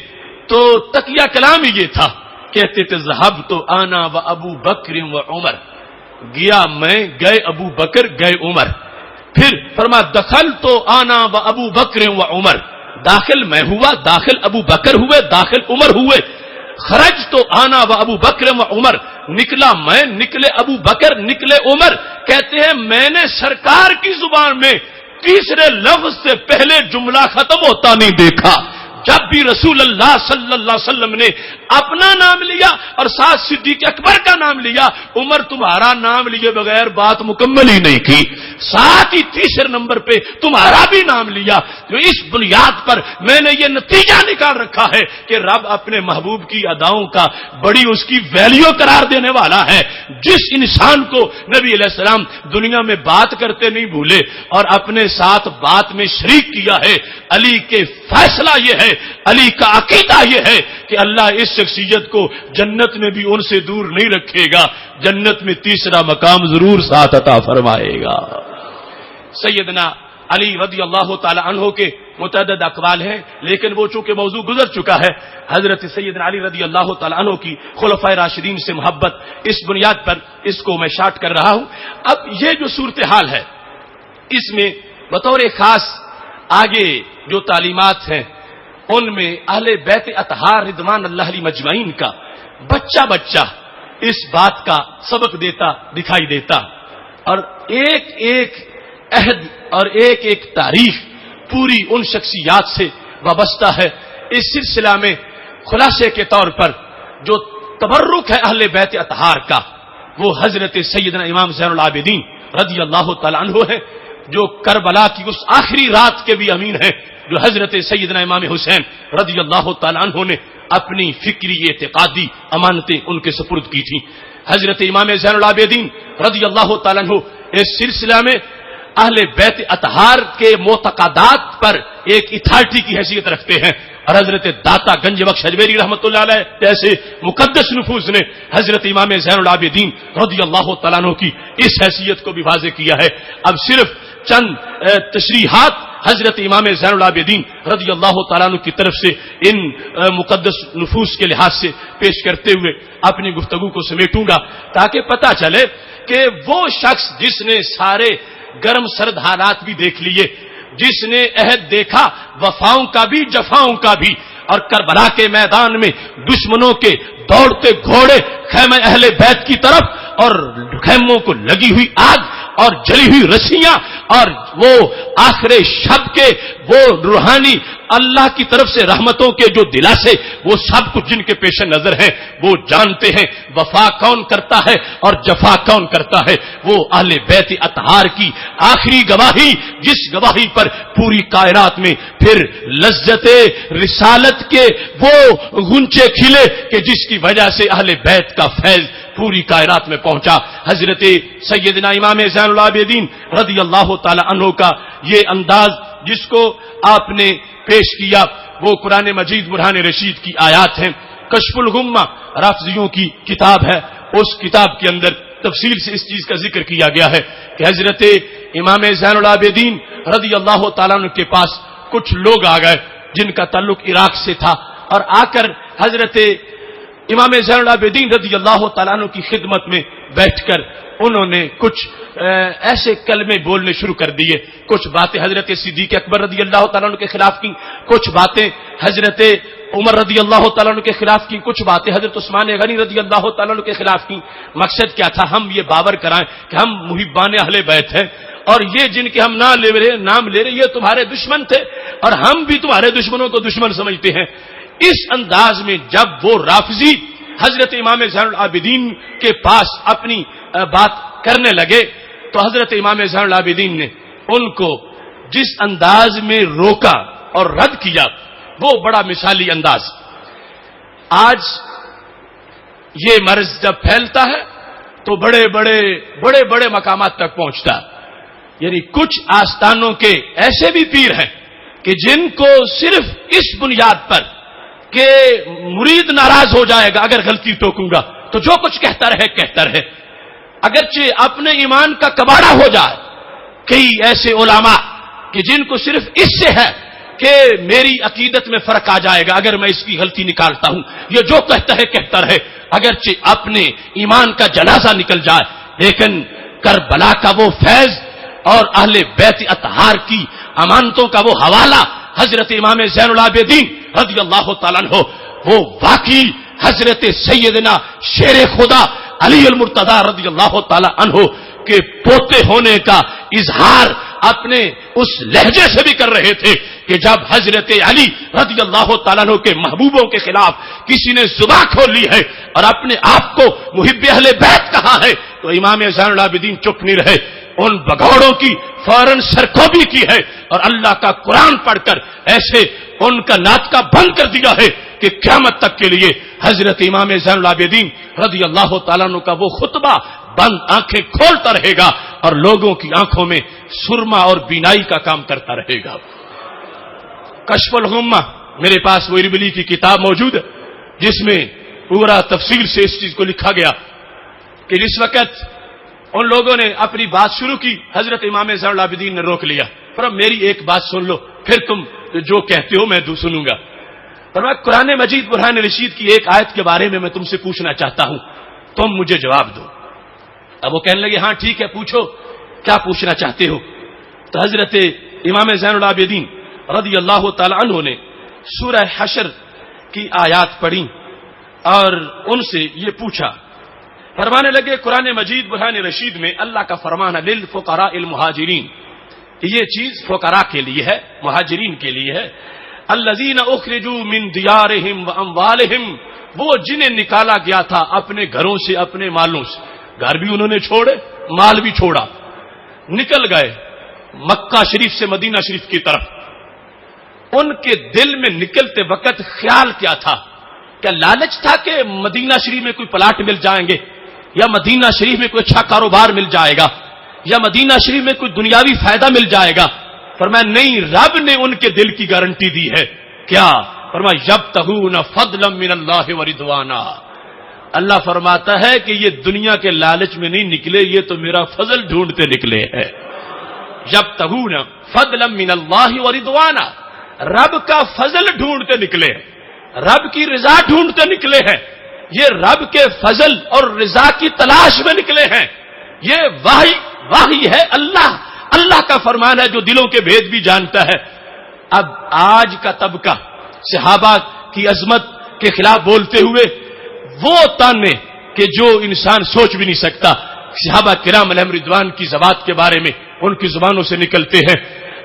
تو تقیہ کلام ہی یہ تھا، کہتے تھے ذهبت انا و ابو بکر و عمر، گیا میں، گئے ابو بکر، گئے عمر۔ پھر فرمایا دخلت انا و ابو بکر و عمر، داخل میں ہوا، داخل ابو بکر ہوئے، داخل عمر ہوئے۔ خرجت انا و ابو بکر و عمر، نکلا میں، نکلے ابو بکر، نکلے عمر۔ کہتے ہیں میں نے سرکار کی زبان میں تیسرے لفظ سے پہلے جملہ ختم ہوتا نہیں دیکھا۔ جب بھی رسول اللہ صلی اللہ علیہ وسلم نے اپنا نام لیا اور ساتھ صدیق اکبر کا نام لیا، عمر تمہارا نام لیے بغیر بات مکمل ہی نہیں کی، ساتھ ہی تیسرے نمبر پہ تمہارا بھی نام لیا۔ جو اس بنیاد پر میں نے یہ نتیجہ نکال رکھا ہے کہ رب اپنے محبوب کی اداؤں کا بڑی اس کی ویلیو قرار دینے والا ہے۔ جس انسان کو نبی علیہ السلام دنیا میں بات کرتے نہیں بھولے اور اپنے ساتھ بات میں شریک کیا ہے، علی کے فیصلہ یہ ہے، علی کا عقیدہ یہ ہے کہ اللہ اس شخصیت کو جنت میں بھی ان سے دور نہیں رکھے گا، جنت میں تیسرا مقام ضرور ساتھ عطا فرمائے گا۔ سیدنا علی رضی اللہ تعالی عنہ کے متعدد اقوال ہیں، لیکن وہ چونکہ موضوع گزر چکا ہے، حضرت سیدنا علی رضی اللہ تعالی عنہ کی خلفائے راشدین سے محبت، اس بنیاد پر اس کو میں شارٹ کر رہا ہوں۔ اب یہ جو صورتحال ہے اس میں بطور خاص آگے جو تعلیمات ہیں ان میں اہل بیت اطہار رضوان اللہ علیہ مجمعین کا بچہ بچہ اس بات کا سبق دیتا دکھائی دیتا، اور ایک ایک عہد اور ایک ایک تاریخ پوری ان شخصیات سے وابستہ ہے۔ اس سلسلہ میں خلاصے کے طور پر جو تبرک ہے اہل بیت اطہار کا وہ حضرت سیدنا امام زین العابدین رضی اللہ تعالی عنہ ہے، جو کربلا کی اس آخری رات کے بھی امین ہیں، جو حضرت سیدنا امام حسین رضی اللہ تعالی عنہ نے اپنی فکری اعتقادی امانتیں ان کے سپرد کی تھیں۔ حضرت امام زین العابدین رضی اللہ تعالی عنہ اس سلسلہ میں اہل بیت اطہار کے معتقدات پر ایک اتھارٹی کی حیثیت رکھتے ہیں، اور حضرت داتا گنج بخش اجمیری رحمۃ اللہ علیہ جیسے مقدس نفوذ نے حضرت امام زین العابدین رضی اللہ تعالیٰ عنہ کی اس حیثیت کو بھی واضح کیا ہے۔ اب صرف چند تشریحات حضرت امام زین العابدین رضی اللہ تعالیٰ عنہ کی طرف سے ان مقدس نفوس کے لحاظ سے پیش کرتے ہوئے اپنی گفتگو کو سمیٹوں گا، تاکہ پتہ چلے کہ وہ شخص جس نے سارے گرم سرد حالات بھی دیکھ لیے، جس نے عہد دیکھا وفاؤں کا بھی جفاؤں کا بھی، اور کربلا کے میدان میں دشمنوں کے دوڑتے گھوڑے خیمہ اہل بیت کی طرف اور خیموں کو لگی ہوئی آگ اور جلی ہوئی رسیاں اور وہ آخر شب کے وہ روحانی اللہ کی طرف سے رحمتوں کے جو دلاسے، وہ سب کچھ جن کے پیش نظر ہیں، وہ جانتے ہیں وفا کون کرتا ہے اور جفا کون کرتا ہے۔ وہ اہل بیت اطہار کی آخری گواہی، جس گواہی پر پوری کائنات میں پھر لذت رسالت کے وہ غنچے کھلے کہ جس کی وجہ سے اہل بیت کا فیض پوری کائنات میں پہنچا۔ حضرت سیدنا امام زین العابدین رضی اللہ تعالی عنہ کا یہ انداز جس کو آپ نے پیش کیا، وہ قرآن مجید برہان رشید کی آیات ہیں۔ کشف الغمہ رافضیوں کی کتاب ہے، اس کتاب کے اندر تفصیل سے اس چیز کا ذکر کیا گیا ہے کہ حضرت امام زین العابدین رضی اللہ تعالیٰ عنہ کے پاس کچھ لوگ آ گئے جن کا تعلق عراق سے تھا، اور آ کر حضرت امام زین العابدین رضی اللہ تعالیٰ عنہ کی خدمت میں بیٹھ کر انہوں نے کچھ ایسے کلمے بولنے شروع کر دیے۔ کچھ باتیں حضرت صدیق اکبر رضی اللہ تعالیٰ عنہ کے خلاف کی، کچھ باتیں حضرت عمر رضی اللہ تعالیٰ عنہ کے خلاف کی، کچھ باتیں حضرت عثمان غنی رضی اللہ تعالیٰ عنہ کے خلاف کی۔ مقصد کیا تھا؟ ہم یہ باور کرائیں کہ ہم محبان اہل بیت ہیں، اور یہ جن کے ہم نام لے رہے یہ تمہارے دشمن تھے، اور ہم بھی تمہارے دشمنوں کو دشمن سمجھتے ہیں۔ اس انداز میں جب وہ رافضی حضرت امام زین العابدین کے پاس اپنی بات کرنے لگے تو حضرت امام زین العابدین نے ان کو جس انداز میں روکا اور رد کیا وہ بڑا مثالی انداز۔ آج یہ مرض جب پھیلتا ہے تو بڑے بڑے مقامات تک پہنچتا ہے، یعنی کچھ آستانوں کے ایسے بھی پیر ہیں کہ جن کو صرف اس بنیاد پر کہ مرید ناراض ہو جائے گا اگر غلطی ٹوکوں گا تو جو کچھ کہتا رہے، اگرچہ اپنے ایمان کا کباڑا ہو جائے۔ کئی ایسے علماء کہ جن کو صرف اس سے ہے کہ میری عقیدت میں فرق آ جائے گا اگر میں اس کی غلطی نکالتا ہوں، یہ جو کہتا رہے اگرچہ اپنے ایمان کا جنازہ نکل جائے، لیکن کربلا کا وہ فیض اور اہل بیت اطہار کی امانتوں کا وہ حوالہ حضرت امام زین العابدین رضی اللہ تعالیٰ عنہ، وہ واقعی حضرت سیدنا شیر خدا علی المرتضی رضی اللہ تعالیٰ عنہ کے پوتے ہونے کا اظہار اپنے اس لہجے سے بھی کر رہے تھے کہ جب حضرت علی رضی اللہ تعالیٰ عنہ کے محبوبوں کے خلاف کسی نے زباں کھول لی ہے اور اپنے آپ کو محب اہل بیت کہا ہے تو امام زین العابدین چپ نہیں رہے، ان بگوڑوں کی فوراً سرکوبی کی ہے اور اللہ کا قرآن پڑھ کر ایسے ان کا ناطقہ بند کر دیا ہے کہ قیامت تک کے لیے حضرت امام زین العابدین رضی اللہ تعالیٰ عنہ کا وہ خطبہ بند آنکھیں کھولتا رہے گا اور لوگوں کی آنکھوں میں سرما اور بینائی کا کام کرتا رہے گا۔ کشف الغمہ میرے پاس وہ اربلی کی کتاب موجود ہے جس میں پورا تفصیل سے اس چیز کو لکھا گیا کہ جس وقت ان لوگوں نے اپنی بات شروع کی حضرت امام زین العابدین نے روک لیا، پر اب میری ایک بات سن لو پھر تم جو کہتے ہو میں سنوں گا۔ پر میں قرآن مجید برہان رشید کی ایک آیت کے بارے میں تم سے پوچھنا چاہتا ہوں، تم مجھے جواب دو۔ اب وہ کہنے لگے ہاں ٹھیک ہے پوچھو کیا پوچھنا چاہتے ہو۔ تو حضرت امام زین العابدین رضی اللہ تعالی عنہ نے سورہ حشر کی آیات پڑھی اور ان سے یہ پوچھا، فرمانے لگے قرآن مجید برہان رشید میں اللہ کا فرمان ہے للفقراء المہاجرین، یہ چیز فقراء کے لیے ہے، مہاجرین کے لیے ہے، الذین اخرجوا من دیارہم واموالہم، وہ جنہیں نکالا گیا تھا اپنے گھروں سے اپنے مالوں سے، گھر بھی انہوں نے چھوڑے مال بھی چھوڑا، نکل گئے مکہ شریف سے مدینہ شریف کی طرف۔ ان کے دل میں نکلتے وقت خیال کیا تھا؟ کیا لالچ تھا کہ مدینہ شریف میں کوئی پلاٹ مل جائیں گے، یا مدینہ شریف میں کوئی اچھا کاروبار مل جائے گا، یا مدینہ شریف میں کوئی دنیاوی فائدہ مل جائے گا؟ فرمایا نہیں، رب نے ان کے دل کی گارنٹی دی ہے، کیا فرمایا یبتغون فضلا من اللہ ورضوانا، اللہ فرماتا ہے کہ یہ دنیا کے لالچ میں نہیں نکلے، یہ تو میرا فضل ڈھونڈتے نکلے ہیں۔ یبتغون فضلا من اللہ ورضوانا، رب کا فضل ڈھونڈتے نکلے ہیں، رب کی رضا ڈھونڈتے نکلے ہیں، یہ رب کے فضل اور رضا کی تلاش میں نکلے ہیں۔ یہ وحی ہے، اللہ کا فرمان ہے جو دلوں کے بھید بھی جانتا ہے۔ اب آج کا طبقہ صحابہ کی عظمت کے خلاف بولتے ہوئے وہ تانے کہ جو انسان سوچ بھی نہیں سکتا، صحابہ کرام علیہم رضوان کی ذوات کے بارے میں ان کی زبانوں سے نکلتے ہیں۔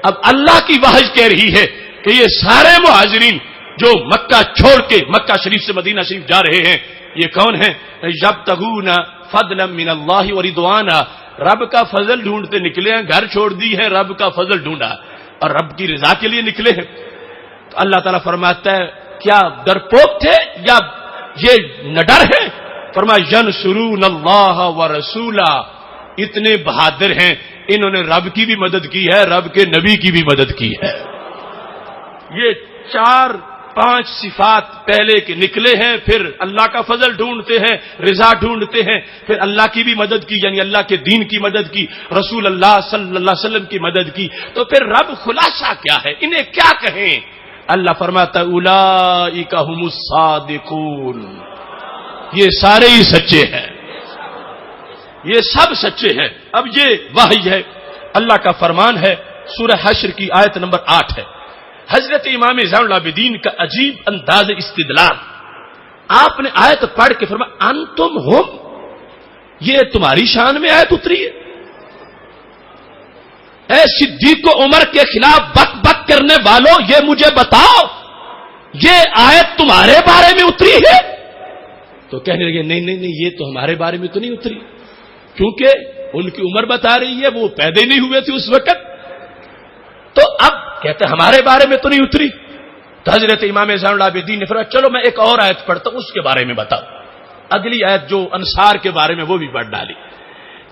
اب اللہ کی وحی کہہ رہی ہے کہ یہ سارے مہاجرین جو مکہ چھوڑ کے مکہ شریف سے مدینہ شریف جا رہے ہیں، یہ کون ہیں؟ یبتغون فضلا من اللہ ورضوانا، رب کا فضل ڈھونڈتے نکلے ہیں، گھر چھوڑ دی ہے، رب کا فضل ڈھونڈا اور رب کی رضا کے لیے نکلے ہیں۔ تو اللہ تعالیٰ فرماتا ہے کیا ڈرپوک تھے یا یہ نڈر ہے؟ فرمایا ینصرون اللہ ورسولہ، اتنے بہادر ہیں، انہوں نے رب کی بھی مدد کی ہے، رب کے نبی کی بھی مدد کی ہے۔ یہ 4-5 صفات پہلے کے نکلے ہیں، پھر اللہ کا فضل ڈھونڈتے ہیں، رضا ڈھونڈتے ہیں، پھر اللہ کی بھی مدد کی، یعنی اللہ کے دین کی مدد کی، رسول اللہ صلی اللہ علیہ وسلم کی مدد کی۔ تو پھر رب خلاصہ کیا ہے، انہیں کیا کہیں؟ اللہ فرماتا اولئک هم الصادقون، یہ سارے ہی سچے ہیں، یہ سب سچے ہیں۔ اب یہ وحی ہے، اللہ کا فرمان ہے، سورہ حشر کی آیت نمبر 8 ہے۔ حضرت امام زین العابدین کا عجیب انداز استدلال، آپ نے آیت پڑھ کے فرمایا انتم ہم، یہ تمہاری شان میں آیت اتری ہے؟ اے صدیق و عمر کے خلاف بک بک کرنے والوں، یہ مجھے بتاؤ یہ آیت تمہارے بارے میں اتری ہے؟ تو کہنے لگے نہیں یہ تو ہمارے بارے میں تو نہیں اتری، کیونکہ ان کی عمر بتا رہی ہے وہ پیدا ہی نہیں ہوئے تھے اس وقت۔ تو اب کہتے ہیں ہمارے بارے میں تو نہیں اتری۔ تو حضرت امام زین العابدین نے فرمایا چلو میں ایک اور آیت پڑھتا ہوں، اس کے بارے میں بتاؤ۔ اگلی آیت جو انصار کے بارے میں وہ بھی پڑھ ڈالی۔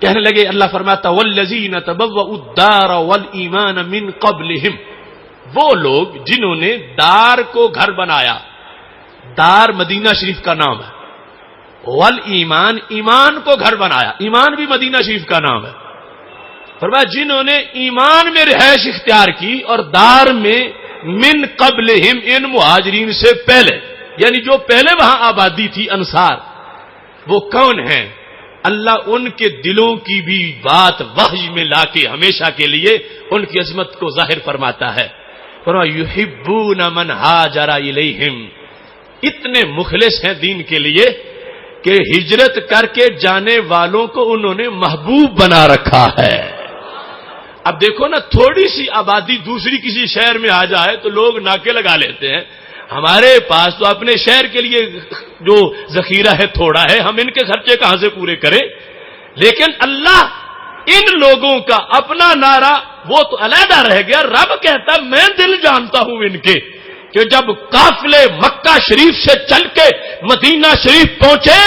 کہنے لگے اللہ فرماتا والذین تبوؤا الدار والایمان من قبلہم، وہ لوگ جنہوں نے دار کو گھر بنایا، دار مدینہ شریف کا نام ہے، والایمان ایمان کو گھر بنایا، ایمان بھی مدینہ شریف کا نام ہے۔ فرمایا جنہوں نے ایمان میں رہائش اختیار کی اور دار میں من قبلہم، ان مہاجرین سے پہلے، یعنی جو پہلے وہاں آبادی تھی انصار، وہ کون ہیں؟ اللہ ان کے دلوں کی بھی بات وحی میں لا کے ہمیشہ کے لیے ان کی عظمت کو ظاہر فرماتا ہے۔ فرمایا یحبون من ہاجر الیہم، اتنے مخلص ہیں دین کے لیے کہ ہجرت کر کے جانے والوں کو انہوں نے محبوب بنا رکھا ہے۔ اب دیکھو نا، تھوڑی سی آبادی دوسری کسی شہر میں آ جائے تو لوگ ناکے لگا لیتے ہیں، ہمارے پاس تو اپنے شہر کے لیے جو ذخیرہ ہے تھوڑا ہے، ہم ان کے خرچے کہاں سے پورے کریں؟ لیکن اللہ ان لوگوں کا اپنا نعرہ وہ تو علیحدہ رہ گیا، رب کہتا میں دل جانتا ہوں ان کے، کہ جب قافلے مکہ شریف سے چل کے مدینہ شریف پہنچے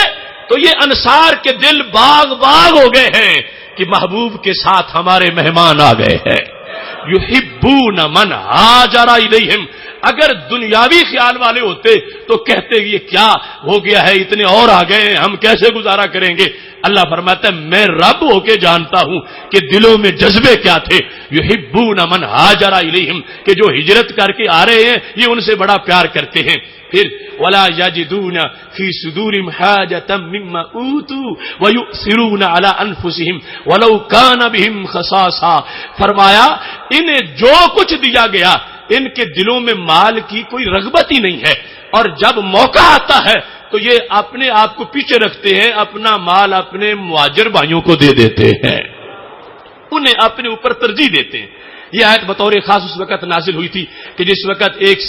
تو یہ انصار کے دل باغ باغ ہو گئے ہیں کہ محبوب کے ساتھ ہمارے مہمان آ گئے ہیں۔ یحبون من ہاجر الیہم، اگر دنیاوی خیال والے ہوتے تو کہتے یہ کیا ہو گیا ہے، اتنے اور آ گئے ہیں، ہم کیسے گزارا کریں گے؟ اللہ فرماتا ہے میں رب ہو کے جانتا ہوں کہ دلوں میں جذبے کیا تھے۔ یحبون من ہاجر الیہم، کہ جو ہجرت کر کے آ رہے ہیں یہ ان سے بڑا پیار کرتے ہیں۔ پھر ولا یجدون فی صدورہم حاجۃ مما اوتوا ویؤثرون علی انفسہم ولو کان بہم خصاصہ، فرمایا انہیں جو کچھ دیا گیا ان کے دلوں میں مال کی کوئی رغبت ہی نہیں ہے، اور جب موقع آتا ہے تو یہ اپنے آپ کو پیچھے رکھتے ہیں، اپنا مال اپنے مہاجر بھائیوں کو دے دیتے ہیں، انہیں اپنے اوپر ترجیح دیتے ہیں۔ یہ آیت بطور خاص اس وقت نازل ہوئی تھی کہ جس وقت ایک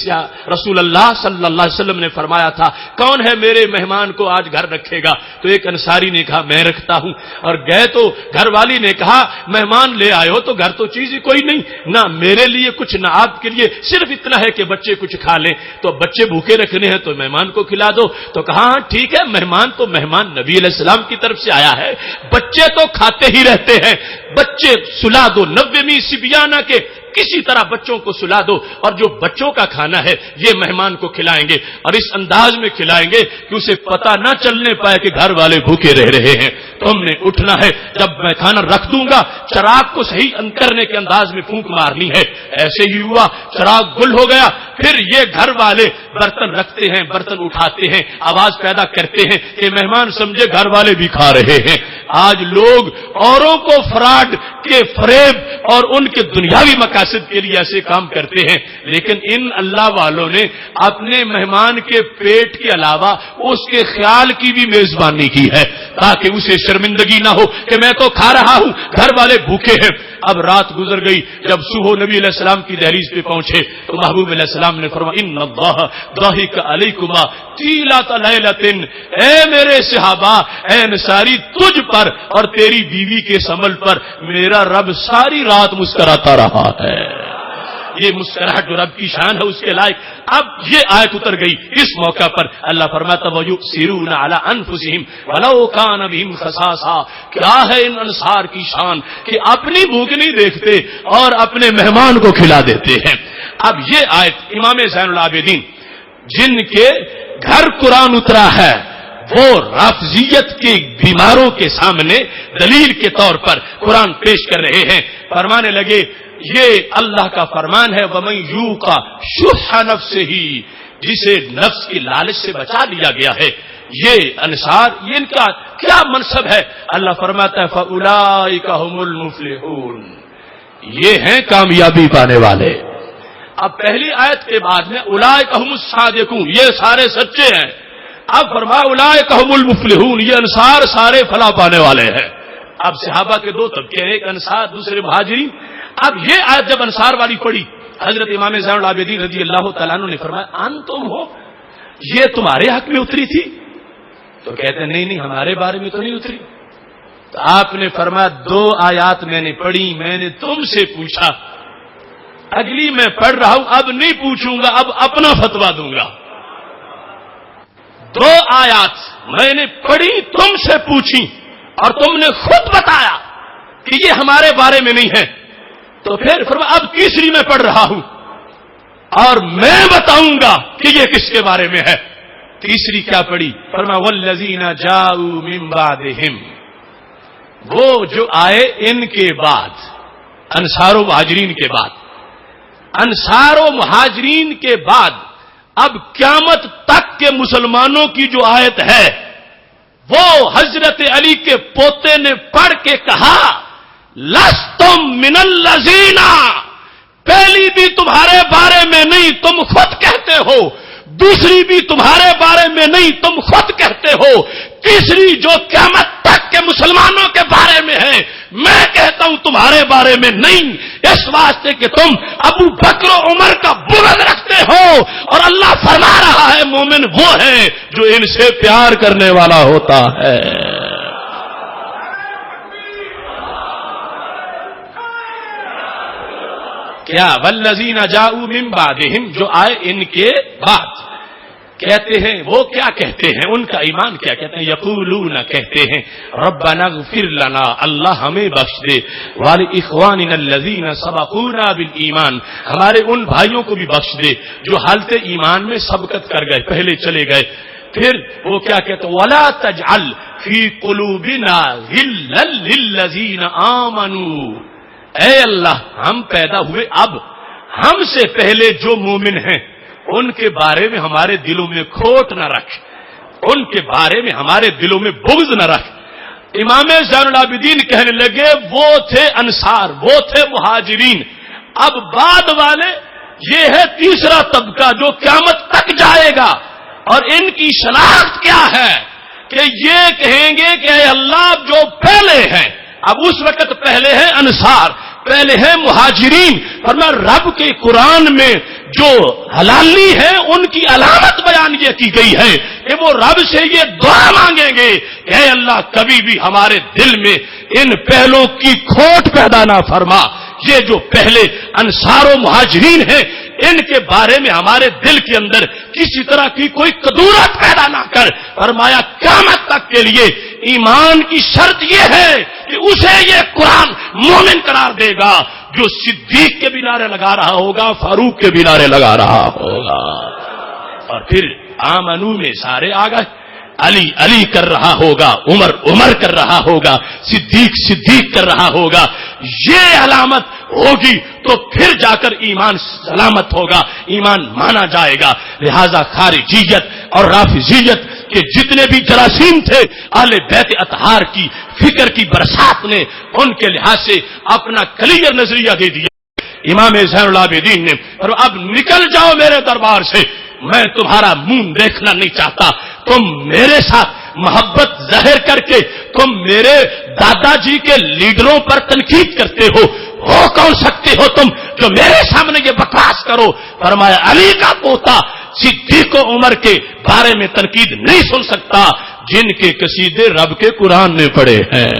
رسول اللہ صلی اللہ علیہ وسلم نے فرمایا تھا کون ہے میرے مہمان کو آج گھر رکھے گا؟ تو ایک انصاری نے کہا میں رکھتا ہوں، اور گئے تو گھر والی نے کہا مہمان لے آئے ہو تو گھر تو چیز ہی کوئی نہیں، نہ میرے لیے کچھ نہ آپ کے لیے، صرف اتنا ہے کہ بچے کچھ کھا لیں، تو بچے بھوکے رکھنے ہیں تو مہمان کو کھلا دو۔ تو کہا ہاں ٹھیک ہے، مہمان تو مہمان نبی علیہ السلام کی طرف سے آیا ہے، بچے تو کھاتے ہی رہتے ہیں، بچے سلا دو 90 صبیانہ کے کسی طرح بچوں کو سلا دو اور جو بچوں کا کھانا ہے یہ مہمان کو کھلائیں گے اور اس انداز میں کھلائیں گے کہ اسے پتہ نہ چلنے پائے کہ گھر والے بھوکے رہ رہے ہیں. تم نے اٹھنا ہے, جب میں کھانا رکھ دوں گا چراغ کو صحیح کرنے کے انداز میں پھونک مارنی ہے. ایسے ہی ہوا, چراغ گل ہو گیا. پھر یہ گھر والے برتن رکھتے ہیں, برتن اٹھاتے ہیں, آواز پیدا کرتے ہیں کہ مہمان سمجھے گھر والے بھی کھا رہے ہیں. آج لوگ اوروں کو فراڈ کے فریب اور ان کے دنیاوی مقاصد کے لیے ایسے کام کرتے ہیں, لیکن ان اللہ والوں نے اپنے مہمان کے پیٹ کے علاوہ اس کے خیال کی بھی میزبانی کی ہے تاکہ اسے شرمندگی نہ ہو کہ میں تو کھا رہا ہوں, گھر والے بھوکے ہیں. اب رات گزر گئی, جب صبح نبی علیہ السلام کی دہلیز پہ پہنچے تو محبوب علیہ السلام نے فرمایا ان اللہ ضاحک علیکما طیلۃ لیلۃ, اے میرے صحابہ, اے انصاری, تجھ پر اور تیری بیوی کے سمل پر میرا رب ساری رات مسکراتا رہا ہے. یہ مسکراہٹ جو رب کی شان ہے اس کے لائق. اب یہ آیت اتر گئی اس موقع پر اللہ فرماتا وَيُؤْثِرُونَ عَلَىٰ أَنفُسِهِمْ وَلَوْ كَانَ بِهِمْ خَصَاصَةٌ. کیا ہے ان انصار کی شان کہ اپنی بھوک نہیں دیکھتے اور اپنے مہمان کو کھلا دیتے ہیں. اب یہ آیت امام زین العابدین جن کے گھر قرآن اترا ہے وہ رافضیت کے بیماروں کے سامنے دلیل کے طور پر قرآن پیش کر رہے ہیں. فرمانے لگے یہ اللہ کا فرمان ہے وَمَن یُوقَ شُحَّ نَفْسِهِ, جسے نفس کی لالچ سے بچا لیا گیا ہے. یہ انصار, یہ ان کا کیا منصب ہے؟ اللہ فرماتا ہے فَأُولَٰئِکَ هُمُ الْمُفْلِحُونَ, یہ ہیں کامیابی پانے والے. اب پہلی آیت کے بعد میں اولئک هم الصادقون, یہ سارے سچے ہیں. اب فرمایا اولئک هم المفلحون, یہ انصار سارے فلاح پانے والے ہیں. اب صحابہ کے دو طبقے, ایک انصار دوسرے مہاجرین. اب یہ آیت جب انصار والی پڑھی, حضرت امام زین العابدین رضی اللہ تعالیٰ عنہ نے فرمایا انتم ہو, یہ تمہارے حق میں اتری تھی؟ تو کہتے ہیں نہیں ہمارے بارے میں تو نہیں اتری. تو آپ نے فرمایا دو آیات میں نے پڑھی, میں نے تم سے پوچھا, اگلی میں پڑھ رہا ہوں, اب نہیں پوچھوں گا, اب اپنا فتویٰ دوں گا. دو آیات میں نے پڑھی, تم سے پوچھی اور تم نے خود بتایا کہ یہ ہمارے بارے میں نہیں ہے. تو پھر فرمایا اب تیسری میں پڑھ رہا ہوں اور میں بتاؤں گا کہ یہ کس کے بارے میں ہے. تیسری کیا پڑھی؟ فرمایا والذین جاءوا من بعدہم, وہ جو آئے ان کے بعد, انصار و مہاجرین کے بعد. انصار و مہاجرین کے بعد اب قیامت تک کے مسلمانوں کی جو آیت ہے وہ حضرت علی کے پوتے نے پڑھ کے کہا لستم من الذین, پہلی بھی تمہارے بارے میں نہیں تم خود کہتے ہو, دوسری بھی تمہارے بارے میں نہیں تم خود کہتے ہو, تیسری جو قیامت تک کے مسلمانوں کے بارے میں ہے میں کہتا ہوں تمہارے بارے میں نہیں, اس واسطے کہ تم ابو بکر و عمر کا بغض رکھتے ہو. اور اللہ فرما رہا ہے مومن وہ ہے جو ان سے پیار کرنے والا ہوتا ہے. کیا والذین جاءوا من بعدہم, جو آئے ان کے بعد. کہتے ہیں وہ کیا کہتے ہیں, ان کا ایمان کیا کہتے ہیں؟ یقولون, کہتے ہیں ربنا اغفر لنا, اللہ ہمیں بخش دے, ولاخواننا الذین سبقونا بالایمان, ہمارے ان بھائیوں کو بھی بخش دے جو حالت ایمان میں سبقت کر گئے, پہلے چلے گئے. پھر وہ کیا کہتے ہیں ولا تجعل فی قلوبنا غلا للذین آمنوا, اے اللہ ہم پیدا ہوئے اب, ہم سے پہلے جو مومن ہیں ان کے بارے میں ہمارے دلوں میں کھوٹ نہ رکھ, ان کے بارے میں ہمارے دلوں میں بغض نہ رکھ. امام زین العابدین کہنے لگے وہ تھے انصار, وہ تھے مہاجرین. اب بعد والے یہ ہے تیسرا طبقہ جو قیامت تک جائے گا, اور ان کی شناخت کیا ہے کہ یہ کہیں گے کہ اے اللہ جو پہلے ہیں, اب اس وقت پہلے ہیں انصار, پہلے ہیں مہاجرین. فرمایا رب کے قرآن میں جو حلالی ہے ان کی علامت بیان یہ کی گئی ہے کہ وہ رب سے یہ دعا مانگیں گے کہ اے اللہ کبھی بھی ہمارے دل میں ان پہلوں کی کھوٹ پیدا نہ فرما. یہ جو پہلے انصار و مہاجرین ہیں ان کے بارے میں ہمارے دل کے اندر کسی طرح کی کوئی کدورت پیدا نہ کر. فرمایا قیامت تک کے لیے ایمان کی شرط یہ ہے کہ اسے یہ قرآن مومن قرار دے گا جو صدیق کے بھی نعرے لگا رہا ہوگا، فاروق کے بھی نعرے لگا رہا ہوگا. اور پھر آمنو میں سارے آ گئے. علی علی کر رہا ہوگا، عمر عمر کر رہا ہوگا، صدیق صدیق کر رہا ہوگا. یہ علامت ہوگی تو پھر جا کر ایمان سلامت ہوگا، ایمان مانا جائے گا. لہذا خارجیت اور رافضیت کے جتنے بھی جراثیم تھے، اہل بیت اطہار کی فکر کی برسات نے ان کے لحاظ سے اپنا کلیئر نظریہ دے دیا. امام زین العابدین نے، اور اب نکل جاؤ میرے دربار سے، میں تمہارا منہ دیکھنا نہیں چاہتا. تم میرے ساتھ محبت ظاہر کر کے تم میرے دادا جی کے لیڈروں پر تنقید کرتے ہو کون سکتے ہو تم جو میرے سامنے یہ بکواس کرو؟ فرمایا علی کا پوتا صدیق و عمر کے بارے میں تنقید نہیں سن سکتا جن کے قصیدے رب کے قرآن میں پڑے ہیں.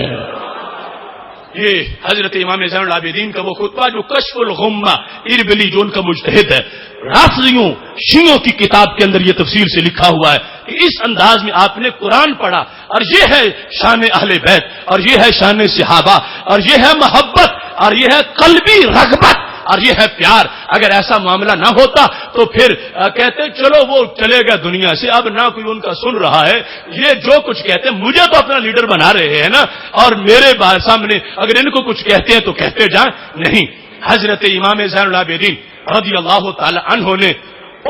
یہ حضرت امام زین العابدین کا وہ خطبہ جو کشف الغمہ اربلی جو ان کا مجتہد ہے، رافضیوں شیعوں کی کتاب کے اندر یہ تفصیل سے لکھا ہوا ہے کہ اس انداز میں آپ نے قرآن پڑھا، اور یہ ہے شان اہل بیت، اور یہ ہے شان صحابہ، اور یہ ہے محبت، اور یہ ہے قلبی رغبت، اور یہ ہے پیار. اگر ایسا معاملہ نہ ہوتا تو پھر کہتے چلو وہ چلے گا دنیا سے، اب نہ کوئی ان کا سن رہا ہے، یہ جو کچھ کہتے ہیں مجھے تو اپنا لیڈر بنا رہے ہیں نا، اور میرے سامنے اگر ان کو کچھ کہتے ہیں تو کہتے جائیں. نہیں، حضرت امام زین العابدین رضی اللہ تعالی عنہ نے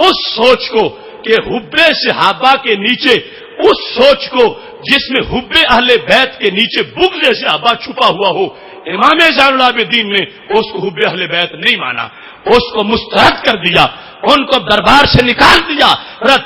اس سوچ کو کہ حب صحابہ کے نیچے، اس سوچ کو جس میں حب اہل بیت کے نیچے بغض صحابہ چھپا ہوا ہو، امام زین العابدین نے اس کو حب اہل بیت نہیں مانا، اس کو مسترد کر دیا، ان کو دربار سے نکال دیا.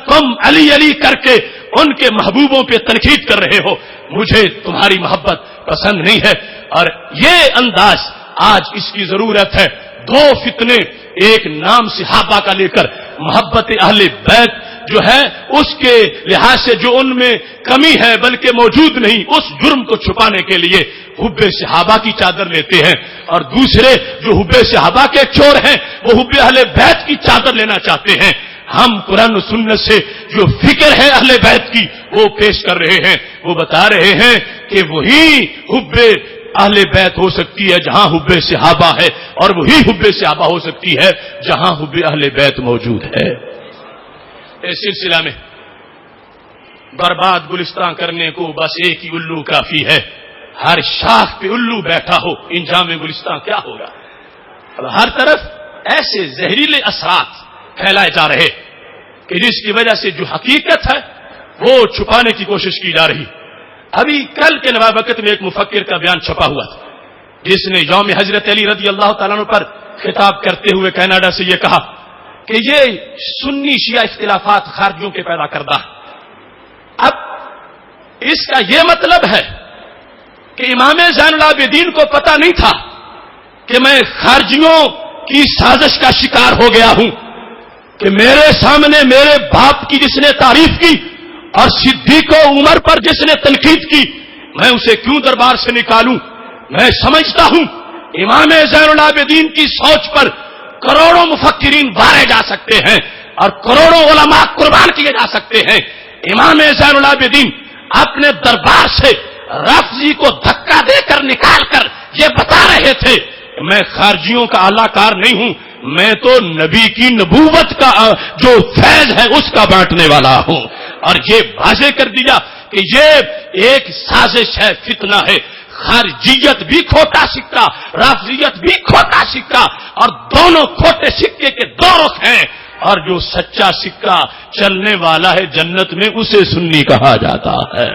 تم علی علی کر کے ان کے محبوبوں پہ تنقید کر رہے ہو، مجھے تمہاری محبت پسند نہیں ہے. اور یہ انداز آج اس کی ضرورت ہے. دو فتنے ایک نام صحابہ کا لے کر محبت اہل بیت جو ہے اس کے لحاظ سے جو ان میں کمی ہے بلکہ موجود نہیں، اس جرم کو چھپانے کے لیے حب صحابہ کی چادر لیتے ہیں، اور دوسرے جو حب صحابہ کے چور ہیں وہ حب اہل بیت کی چادر لینا چاہتے ہیں. ہم قرآن و سنت سے جو فکر ہے اہل بیت کی وہ پیش کر رہے ہیں. وہ بتا رہے ہیں کہ وہی حب اہل بیت ہو سکتی ہے جہاں حب صحابہ ہے، اور وہی حب صحابہ ہو سکتی ہے جہاں حب اہل بیت موجود ہے. اس سلسلہ میں برباد گلستان کرنے کو بس ایک ہی الو کافی ہے. ہر شاخ پہ الو بیٹھا ہو، انجام گلستان کیا ہوگا؟ اب ہر طرف ایسے زہریلے اثرات پھیلائے جا رہے کہ جس کی وجہ سے جو حقیقت ہے وہ چھپانے کی کوشش کی جا رہی. ابھی کل کے نواب وقت میں ایک مفکر کا بیان چھپا ہوا تھا جس نے یوم حضرت علی رضی اللہ تعالیٰ عنہ پر خطاب کرتے ہوئے کینیڈا سے یہ کہا کہ یہ سنی شیعہ اختلافات خارجیوں کے پیدا کردہ ہے. اب اس کا یہ مطلب ہے کہ امام زین العابدین کو پتہ نہیں تھا کہ میں خارجیوں کی سازش کا شکار ہو گیا ہوں، کہ میرے سامنے میرے باپ کی جس نے تعریف کی اور صدیق و عمر پر جس نے تنقید کی، میں اسے کیوں دربار سے نکالوں؟ میں سمجھتا ہوں امام زین العابدین کی سوچ پر کروڑوں مفکرین مارے جا سکتے ہیں اور کروڑوں علماء قربان کیے جا سکتے ہیں. امام زین العابدین اپنے دربار سے رافضی کو دھکا دے کر نکال کر یہ بتا رہے تھے میں خارجیوں کا اعلی کار نہیں ہوں، میں تو نبی کی نبوت کا جو فیض ہے اس کا بانٹنے والا ہوں. اور یہ واضح کر دیا کہ یہ ایک سازش ہے، فتنہ ہے. خارجیت بھی کھوٹا سکہ، رافضیت بھی کھوٹا سکہ، اور دونوں کھوٹے سکے کے دو رخ ہیں. اور جو سچا سکہ چلنے والا ہے جنت میں اسے سنی کہا جاتا ہے.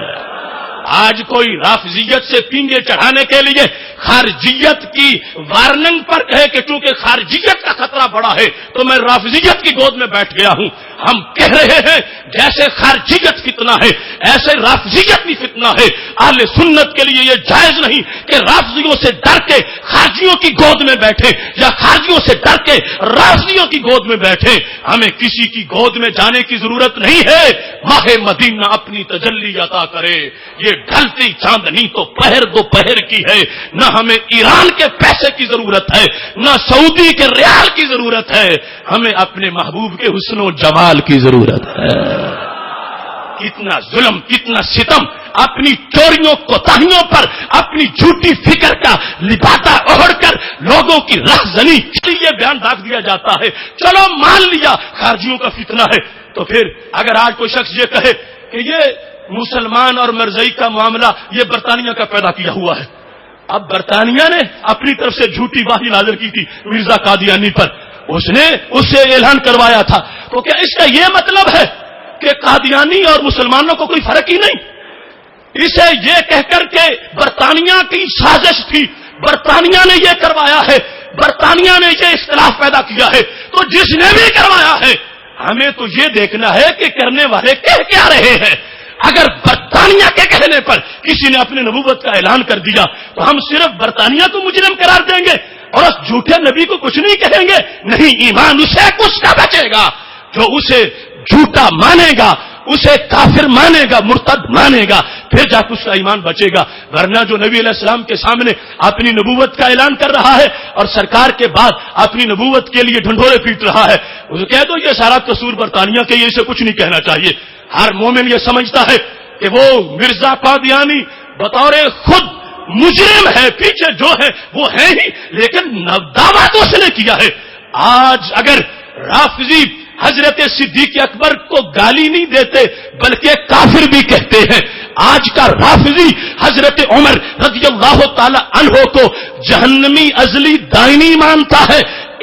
آج کوئی رافضیت سے پینگے چڑھانے کے لیے خارجیت کی وارننگ پر کہے کہ چونکہ خارجیت کا خطرہ بڑا ہے تو میں رافضیت کی گود میں بیٹھ گیا ہوں. ہم کہہ رہے ہیں جیسے خارجیت فتنہ ہے ایسے رافضیت بھی فتنہ ہے. اہل سنت کے لیے یہ جائز نہیں کہ رافضیوں سے ڈر کے خارجیوں کی گود میں بیٹھے یا خارجیوں سے ڈر کے رافضیوں کی گود میں بیٹھے. ہمیں کسی کی گود میں جانے کی ضرورت نہیں ہے. ماہ مدینہ اپنی تجلی عطا کرے. یہ ڈھلتی چاندنی تو پہر دوپہر کی ہے. نہ ہمیں ایران کے پیسے کی ضرورت ہے نہ سعودی کے ریال کی ضرورت ہے. ہمیں اپنے محبوب کے حسن و جمال کی ضرورت ہے. کتنا ظلم، کتنا ستم اپنی چوریوں کوتاہیوں پر اپنی جھوٹی فکر کا لبادہ اوڑھ کر لوگوں کی رہزنی کے لیے بیان داغ دیا جاتا ہے. چلو مان لیا خارجیوں کا فتنہ ہے، تو پھر اگر آج کوئی شخص یہ کہے کہ یہ مسلمان اور مرزائی کا معاملہ یہ برطانیہ کا پیدا کیا ہوا ہے. اب برطانیہ نے اپنی طرف سے جھوٹی واہی نازل کی تھی مرزا قادیانی پر، اس نے اس سے اعلان کروایا تھا. تو کیا اس کا یہ مطلب ہے کہ قادیانی اور مسلمانوں کو کوئی فرق ہی نہیں؟ اسے یہ کہہ کر کے برطانیہ کی سازش تھی، برطانیہ نے یہ کروایا ہے، برطانیہ نے یہ اختلاف پیدا کیا ہے. تو جس نے بھی کروایا ہے ہمیں تو یہ دیکھنا ہے کہ کرنے والے کہہ کیا رہے ہیں. اگر برطانیہ کے کہنے پر کسی نے اپنی نبوت کا اعلان کر دیا تو ہم صرف برطانیہ کو مجرم قرار دیں گے اور اس جھوٹے نبی کو کچھ نہیں کہیں گے؟ نہیں، ایمان اسے کچھ کا بچے گا جو اسے جھوٹا مانے گا، اسے کافر مانے گا، مرتد مانے گا، پھر جا کے اس کا ایمان بچے گا. ورنہ جو نبی علیہ السلام کے سامنے اپنی نبوت کا اعلان کر رہا ہے اور سرکار کے بعد اپنی نبوت کے لیے ڈھنڈورے پیٹ رہا ہے، اسے کہہ دو یہ سارا قصور برطانیہ کے، یہ اسے کچھ نہیں کہنا چاہیے. ہر مومن یہ سمجھتا ہے کہ وہ مرزا قادیانی بطور خود مجرم ہے، پیچھے جو ہے وہ ہے ہی، لیکن دعویٰ تو اس نے کیا ہے. آج اگر رافضی حضرت صدیق اکبر کو گالی نہیں دیتے بلکہ کافر بھی کہتے ہیں، آج کا رافضی حضرت عمر رضی اللہ تعالی عنہ کو جہنمی ازلی دائنی مانتا ہے.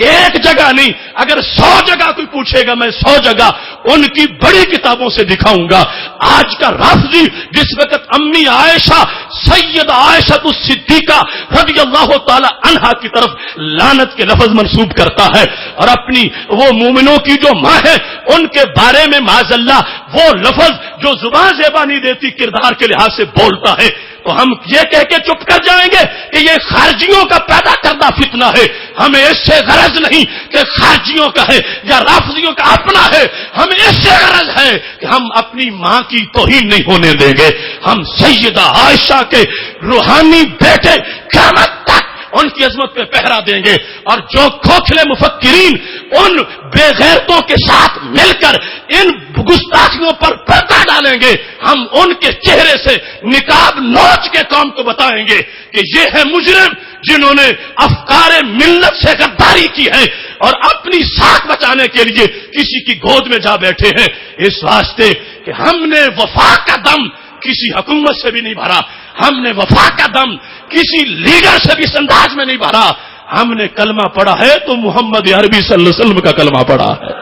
ایک جگہ نہیں، اگر 100 جگہ کوئی پوچھے گا میں 100 جگہ ان کی بڑی کتابوں سے دکھاؤں گا. آج کا رافضی جس وقت امی عائشہ سید عائشہ الصدیقہ رضی اللہ تعالی عنہا کی طرف لعنت کے لفظ منسوب کرتا ہے اور اپنی وہ مومنوں کی جو ماں ہے ان کے بارے میں معاذ اللہ وہ لفظ جو زبان زیبا نہیں دیتی کردار کے لحاظ سے بولتا ہے، تو ہم یہ کہہ کے چپ کر جائیں گے کہ یہ خارجیوں کا پیدا کردہ فتنہ ہے. ہمیں اس سے غرض نہیں کہ خارجیوں کا ہے یا رافضیوں کا اپنا ہے، ہمیں اس سے غرض ہے کہ ہم اپنی ماں کی توہین نہیں ہونے دیں گے. ہم سیدہ عائشہ کے روحانی بیٹے قیامت تک ان کی عظمت پہ پہرا دیں گے، اور جو کھوکھلے مفکرین ان بے غیرتوں کے ساتھ مل کر ان گستاخیوں پر پردہ ڈالیں گے، ہم ان کے چہرے سے نقاب نوچ کے قوم کو بتائیں گے کہ یہ ہے مجرم جنہوں نے افکار ملت سے غداری کی ہے اور اپنی ساکھ بچانے کے لیے کسی کی گود میں جا بیٹھے ہیں. اس واسطے کہ ہم نے وفا کا دم کسی حکومت سے بھی نہیں بھرا، ہم نے وفا کا دم کسی لیڈر سے بھی اس انداز میں نہیں بھرا. ہم نے کلمہ پڑھا ہے تو محمد عربی صلی اللہ علیہ وسلم کا کلمہ پڑھا ہے.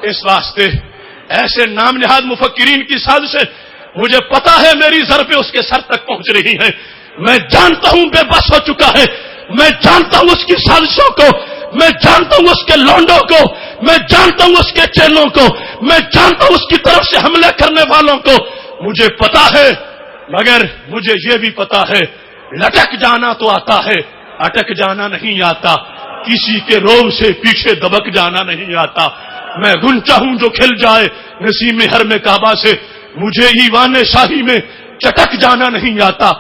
اس واسطے ایسے نام نہاد مفکرین کی سازشیں مجھے پتا ہے میری ضربیں اس کے سر تک پہنچ رہی ہیں. میں جانتا ہوں بے بس ہو چکا ہے، میں جانتا ہوں اس کی سازشوں کو، میں جانتا ہوں اس کے لونڈوں کو، میں جانتا ہوں اس کے چیلوں کو، میں جانتا ہوں اس کی طرف سے حملے کرنے والوں کو. مجھے پتا ہے، مگر مجھے یہ بھی پتا ہے لٹک جانا تو آتا ہے، اٹک جانا نہیں آتا. کسی کے روب سے پیچھے دبک جانا نہیں آتا. میں گنچا ہوں جو کھل جائے نسیم حرم کعبہ سے، مجھے ایوان شاہی میں چٹک جانا نہیں آتا.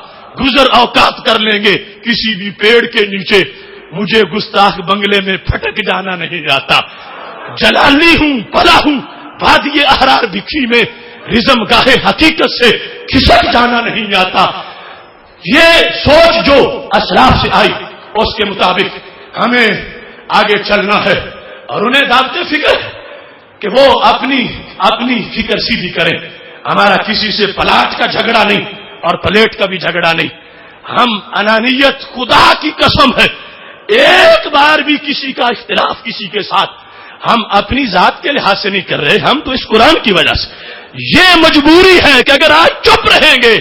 گزر اوقات کر لیں گے کسی بھی پیڑ کے نیچے، مجھے گستاخ بنگلے میں پھٹک جانا نہیں آتا. جلالی ہوں پلا ہوں وادی احرار بکھی میں، رزم گاہے حقیقت سے کھسک جانا نہیں آتا. یہ سوچ جو اسلاف سے آئی اس کے مطابق ہمیں آگے چلنا ہے، اور انہیں دعوت فکر کہ وہ اپنی فکر سیدھی کریں. ہمارا کسی سے پلاٹ کا جھگڑا نہیں اور پلیٹ کا بھی جھگڑا نہیں. ہم انانیت خدا کی قسم ہے ایک بار بھی کسی کا اختلاف کسی کے ساتھ ہم اپنی ذات کے لحاظ سے نہیں کر رہے، ہم تو اس قرآن کی وجہ سے. یہ مجبوری ہے کہ اگر آج چپ رہیں گے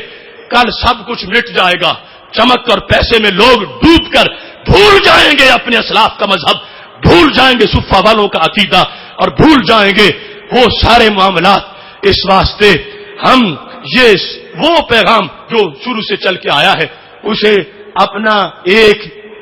کل سب کچھ مٹ جائے گا. چمک اور پیسے میں لوگ ڈوب کر بھول جائیں گے اپنے اسلاف کا مذہب، بھول جائیں گے صفہ والوں کا عقیدہ، اور بھول جائیں گے وہ سارے معاملات. اس واسطے ہم یہ وہ پیغام جو شروع سے چل کے آیا ہے اسے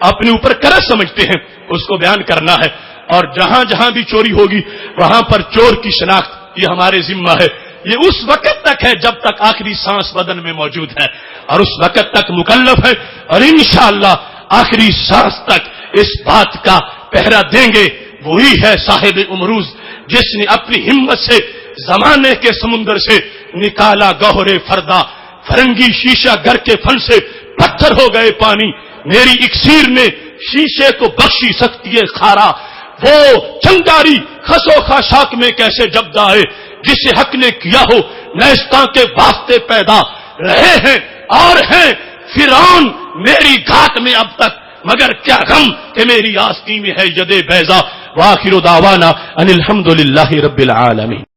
اپنے اوپر قرض سمجھتے ہیں، اس کو بیان کرنا ہے. اور جہاں جہاں بھی چوری ہوگی وہاں پر چور کی شناخت یہ ہمارے ذمہ ہے. یہ اس وقت تک ہے جب تک آخری سانس بدن میں موجود ہے، اور اس وقت تک مکلف ہے، اور انشاءاللہ آخری سانس تک اس بات کا پہرا دیں گے. وہی ہے صاحب امروز جس نے اپنی ہمت سے زمانے کے سمندر سے نکالا گوہر فردا. فرنگی شیشہ گھر کے فن سے پتھر ہو گئے پانی، میری اکسیر نے شیشے کو بخشی سکتی ہے خارا، وہ چنگاری خسو خاشاک میں کیسے جبدا ہے، جسے حق نے کیا ہو نیستاں کے واسطے پیدا رہے ہیں اور ہیں فرعون میری گھاٹ میں اب تک، مگر کیا غم کہ میری آستی میں ہے ید بیضا۔ وآخر دعوانا ان الحمد للہ رب العالمین۔